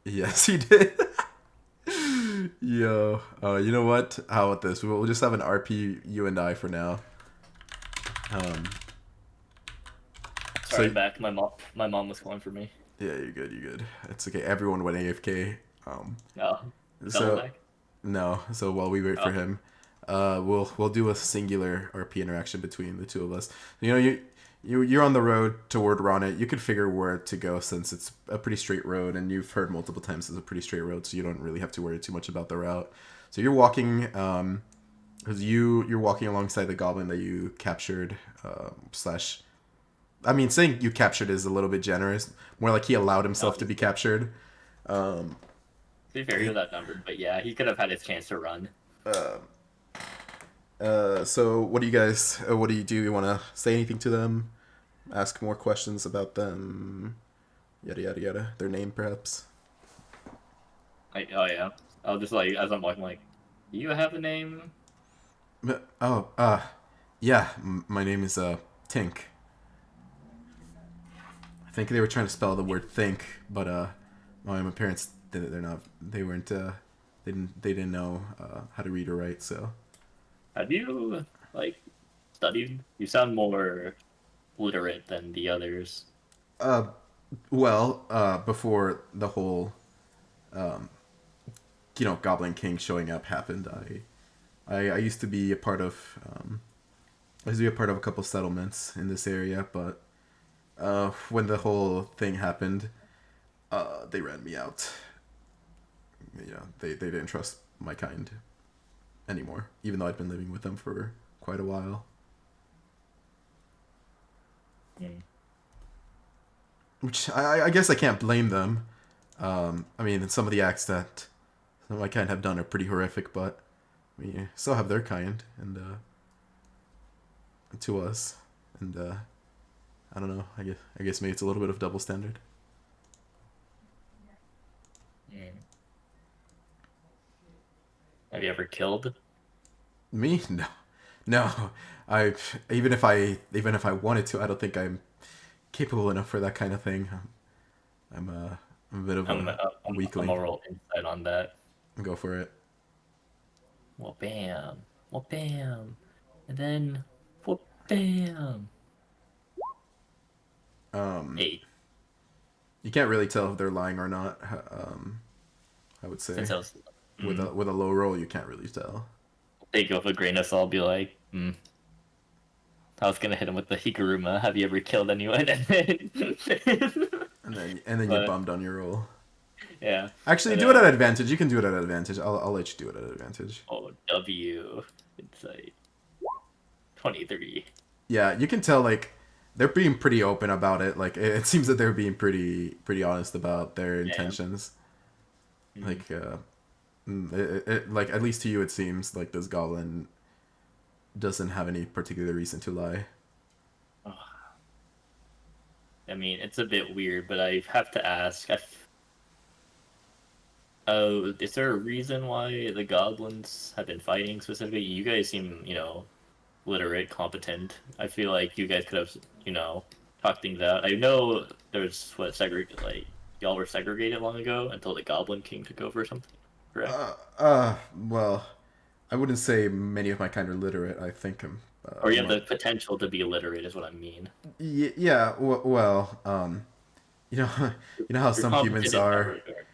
Yes, he did. Yo, you know what? How about this? We'll just have an RP, you and I, for now. Sorry, So- back. My mom was calling for me. Yeah, you're good. It's okay. Everyone went AFK. No. So Back. no. So while we wait for Oh. him, we'll do a singular RP interaction between the two of us. You know, you're on the road toward Ronnet. You could figure where to go since it's a pretty straight road, and you've heard multiple times it's a pretty straight road, so you don't really have to worry too much about the route. So you're walking, because you're walking alongside the goblin that you captured, slash. I mean, saying you captured is a little bit generous. More like he allowed himself to be captured. To be fair, he was outnumbered, but yeah, he could have had his chance to run. So what do you guys? What do? You want to say anything to them? Ask more questions about them? Yada yada yada. Their name, perhaps. Oh yeah, I'll just like as I'm walking, like, you have a name? Oh, yeah. My name is Tink. I think they were trying to spell the word think, but my parents they're not. They weren't. They didn't know how to read or write. So. Have you like studied? You sound more literate than the others. Well, before the whole, Goblin King showing up happened, I used to be a part of, I used to be a part of a couple settlements in this area, but when the whole thing happened, they ran me out. You know, they didn't trust my kind anymore, even though I'd been living with them for quite a while. Mm. Which I guess I can't blame them. I mean, some of the acts that some of my kind have done are pretty horrific, but we still have their kind, and to us, and I don't know. I guess maybe it's a little bit of double standard. Mm. Have you ever killed? Me? No. I even if I wanted to, I don't think I'm capable enough for that kind of thing. I'm a bit of I'm a weakling. I'm a roll insight on that. Go for it. Well, bam. Well, bam. And then, well, bam. 8. You can't really tell if they're lying or not. I would say Since I was, with a low roll, you can't really tell. take it with a grain of salt, be like, I was gonna hit him with the Hikaruma. Have you ever killed anyone? And then you But- bummed on your roll. Yeah. Actually, And, do it at advantage. You can do it at advantage. I'll let you do it at advantage. Oh, W. Insight. 23. Yeah, you can tell like they're being pretty open about it. Like it seems that they're being pretty honest about their intentions. Mhm. Like like at least to you it seems like this goblin doesn't have any particular reason to lie. I mean, it's a bit weird, but I have to ask. Is there a reason why the goblins have been fighting specifically? You guys seem, literate, competent. I feel like you guys could have, talked things out. I know there's y'all were segregated long ago until the Goblin King took over or something. Correct? Well, I wouldn't say many of my kind are literate. I think I'm. Or you have the potential to be illiterate, is what I mean. Yeah. Well, you know how You're some competent humans in that are. regard.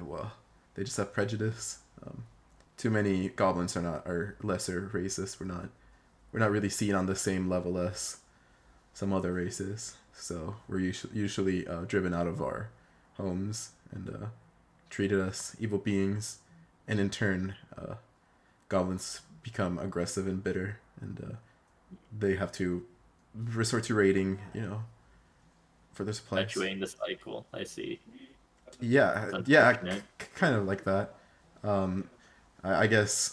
Well, they just have prejudice. Too many goblins are lesser races. We're not really seen on the same level as some other races. So we're usually driven out of our homes and treated as evil beings, and in turn, goblins become aggressive and bitter, and they have to resort to raiding, for their supplies. Perpetuating the cycle. I see. Yeah, That's yeah, unfortunate. kind of like that. I guess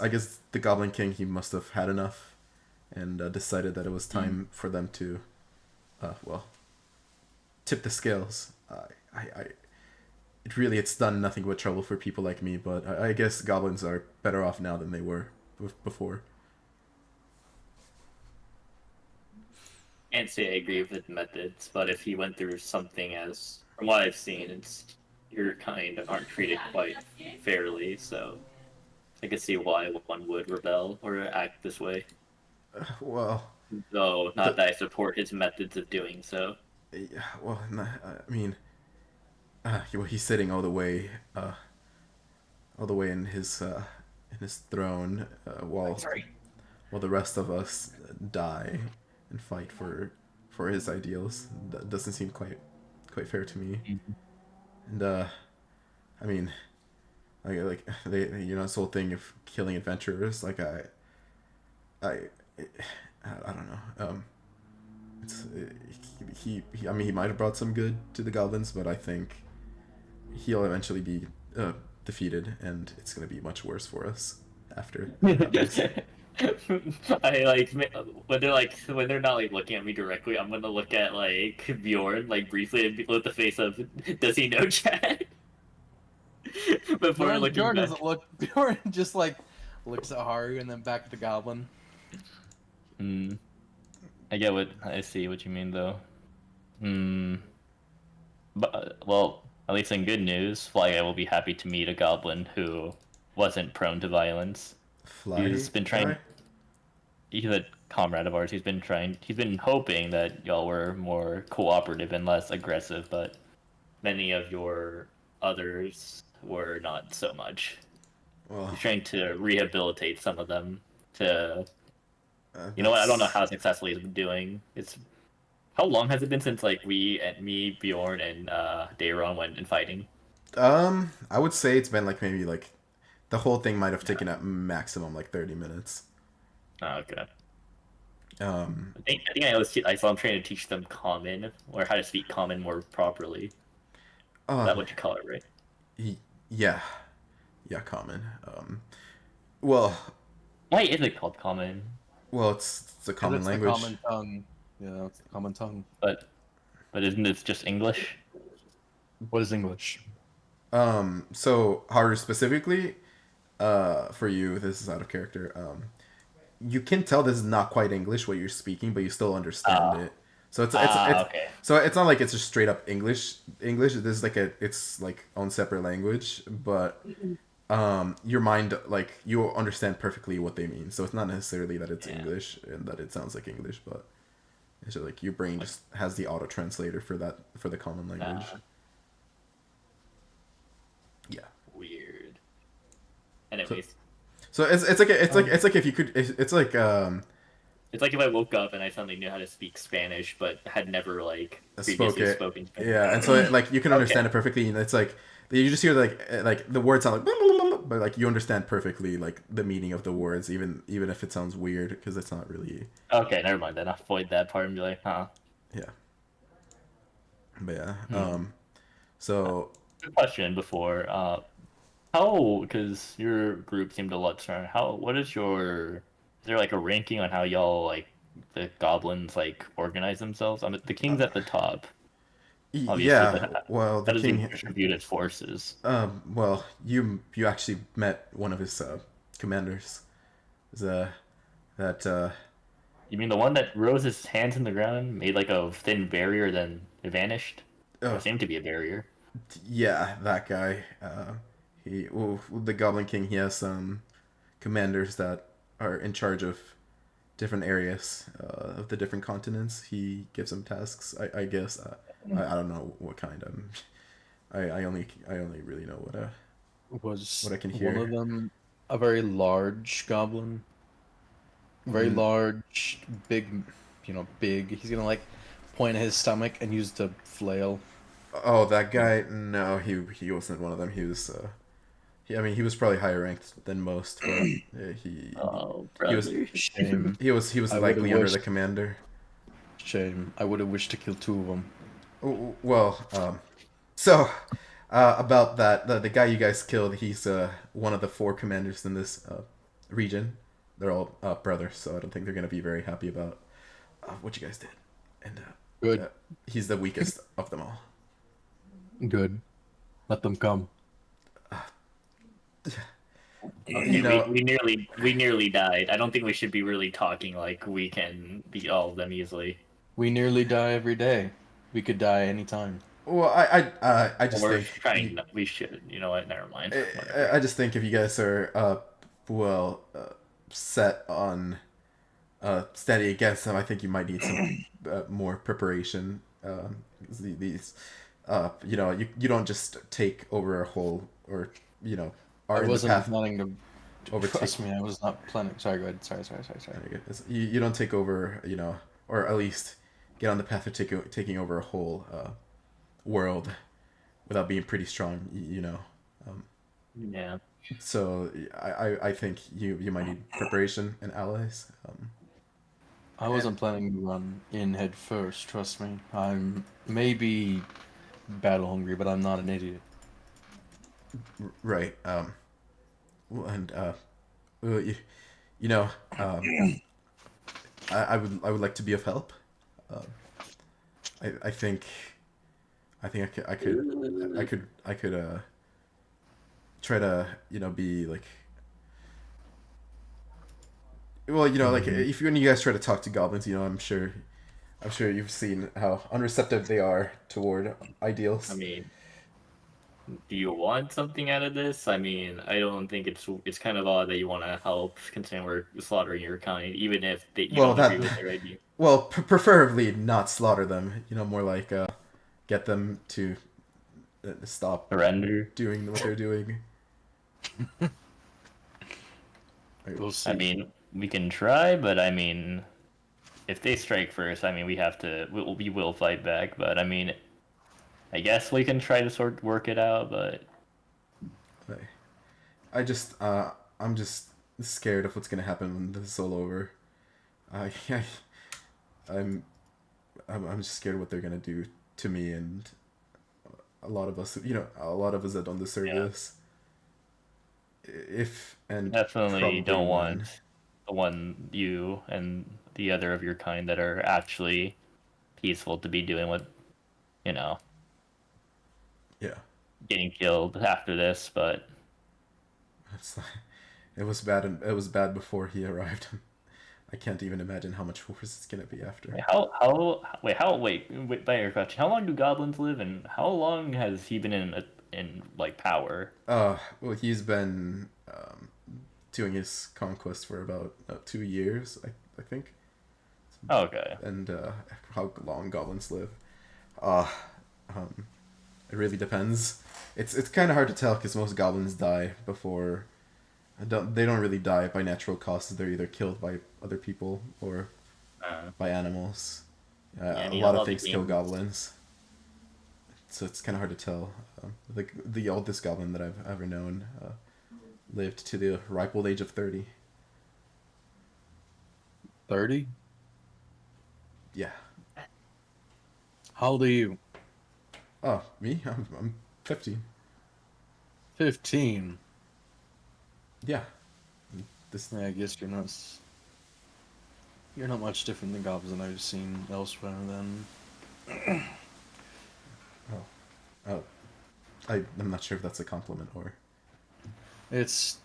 the Goblin King, he must have had enough, and decided that it was time for them to, tip the scales. it's done nothing but trouble for people like me. But I guess goblins are better off now than they were before. Can't say I agree with the methods, but if he went through something as, from what I've seen, it's your kind aren't treated quite fairly, so I can see why one would rebel or act this way. Well, Though, not that I support his methods of doing so. yeah, well, I mean, he's sitting all the way in his throne, while the rest of us die and fight for his ideals. That doesn't seem quite fair to me. And I mean, like they this whole thing of killing adventurers, like I don't know. It's I mean, he might have brought some good to the goblins, but I think he'll eventually be defeated, and it's gonna be much worse for us after. I like when they're not like looking at me directly. I'm gonna look at like Bjorn like briefly and with the face of, does he know Chad? Before looking Bjorn back. doesn't look. Bjorn just like looks at Haru and then back at the goblin. I see what you mean though. But well, at least in good news, Fly Guy will be happy to meet a goblin who wasn't prone to violence. Fly He's been trying. guy? He's a comrade of ours. He's been hoping that y'all were more cooperative and less aggressive, but many of your others were not so much. Well, He's trying to rehabilitate some of them to. You know what? I don't know how successfully he's been doing. How long has it been since like me, Bjorn, and Dayron went in fighting? I would say it's been like maybe like the whole thing might have taken at maximum like 30 minutes. Oh, okay. I I think I saw him trying to teach them common or how to speak common more properly. Is that what you call it, right? Yeah, common. Well, Why is it called common? well, it's a common It's language. the common tongue. Yeah, it's the common tongue. But isn't it just English? What is English? So Haru specifically, for you, this is out of character. You can tell this is not quite English what you're speaking, but you still understand it. So it's okay. so it's not like it's just straight up English. This is like it's like own separate language, but your mind, like, you understand perfectly what they mean. So it's not necessarily that it's English and that it sounds like English, but it's just like your brain just has the auto translator for the common language. Yeah. Weird. Anyways, So it's like if you could it's like it's like if I woke up and I suddenly knew how to speak Spanish, but had never like spoke previously it. spoken Spanish. Yeah, and so like you can understand it perfectly, and it's like you just hear like the words sound like, but like you understand perfectly like the meaning of the words, even if it sounds weird, because it's not really. Okay, never mind then. I'll avoid that part and be like, huh. Yeah. But yeah. So. Good question before. Because your group seemed a lot stronger. Is there like a ranking on how y'all like the goblins like organize themselves? I mean, the king's at the top. Obviously, Yeah. but Well, how the does he king. distribute his forces? Well, you actually met one of his commanders. That. You mean the one that rose his hands in the ground, made like a thin barrier, then it vanished? Oh. It seemed to be a barrier. Yeah, that guy. The Goblin King. He has some commanders that are in charge of different areas of the different continents. He gives them tasks. I guess. I don't know what kind. I only really know what I can hear. One of them a very large goblin? Very large, big, big. He's gonna like point at his stomach and use the flail. Oh, that guy? No, he wasn't one of them. He was. He was probably higher ranked than most, but he was Shame. he was I likely would've under wished- the commander. Shame. I would have wished to kill two of them. Well, so about that, the guy you guys killed, he's one of the 4 commanders in this region. They're all brothers, so I don't think they're gonna be very happy about what you guys did. And Good. he's the weakest of them all. Good. Let them come. You know, We nearly died. I don't think we should be really talking like we can beat all of them easily. We nearly die every day. We could die anytime. well, I just We're think trying. We should. You know what? Never mind. I, Whatever. I just think if you guys are well set on standing against them, I think you might need some more preparation. These you know, you don't just take over a whole, or you know, I are in the wasn't path planning to. overtake. Trust me, I was not planning. Sorry, go ahead. Sorry. You don't take over, you know, or at least get on the path of taking over a whole world without being pretty strong, you know. Yeah. So I think you might need preparation and allies. I wasn't planning to run in head first. Trust me. I'm maybe battle hungry, but I'm not an idiot. Right. And well, you know, I would like to be of help. Um, I think I could try to, you know, be like, well, you know, like if when you guys try to talk to goblins, you know, I'm sure you've seen how unreceptive they are toward ideals. I mean, do you want something out of this? I mean, I don't think it's kind of odd that you want to help, considering we're slaughtering your kind, even if you Well, don't that agree with their idea. well, preferably not slaughter them. You know, more like get them to stop Surrender. doing what they're doing. We'll see. I mean, we can try, but I mean, if they strike first, I mean, we will fight back. But I mean, I guess we can try to work it out. But I just I'm just scared of what's gonna happen when this is all over. I I'm I'm just scared what they're gonna do to me and a lot of us. You know, a lot of us that don't deserve Yeah. this. If and definitely probably don't when. want the one you and the other of your kind that are actually peaceful to be doing what, you know, Yeah, getting killed after this. But it's like, it was bad. It was bad before he arrived. I can't even imagine how much worse it's gonna be after. wait, by your question, how long do goblins live, and how long has he been in like power? Well, he's been doing his conquest for about 2 years, I think, Okay. and how long goblins live. Uh, um, it really depends. It's kind of hard to tell because most goblins die before. They don't really die by natural causes. They're either killed by other people or by animals. Yeah, A you lot know, of things kill games. goblins, so it's kind of hard to tell. The oldest goblin that I've ever known lived to the ripe old age of 30. 30? Yeah. How old are you? Oh, me? I'm 15. 15. Yeah. This. Yeah, I guess you're not. You're not much different than goblins I've seen elsewhere. Then. Oh, I'm not sure if that's a compliment or. It's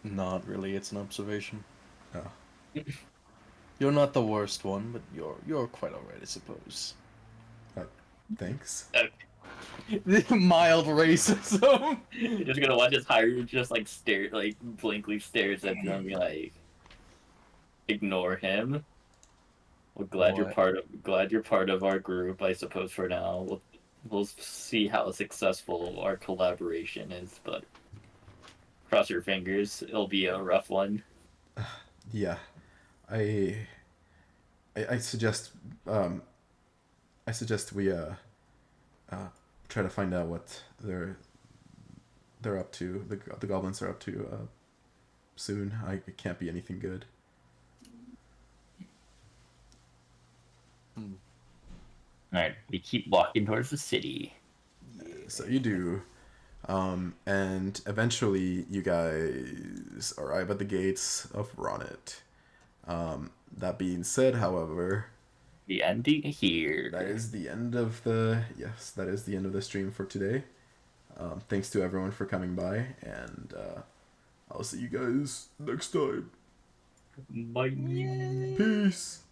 not really. It's an observation. Oh. You're not the worst one, but you're quite alright, I suppose. Thanks. Mild racism. You're just gonna watch his hire just like stare, like blankly stares at them, and be like, ignore him. Well, What? glad you're part of our group, I suppose. For now, we'll see how successful our collaboration is, but cross your fingers. It'll be a rough one. Yeah. I I suggest I suggest we try to find out what they're up to. The goblins are up to soon. It can't be anything good. All right, we keep walking towards the city. So you do. And eventually you guys arrive at the gates of Ronnet. That being said, however, The ending here. that is the end of the stream for today. Thanks to everyone for coming by, and I'll see you guys next time. Bye. Peace.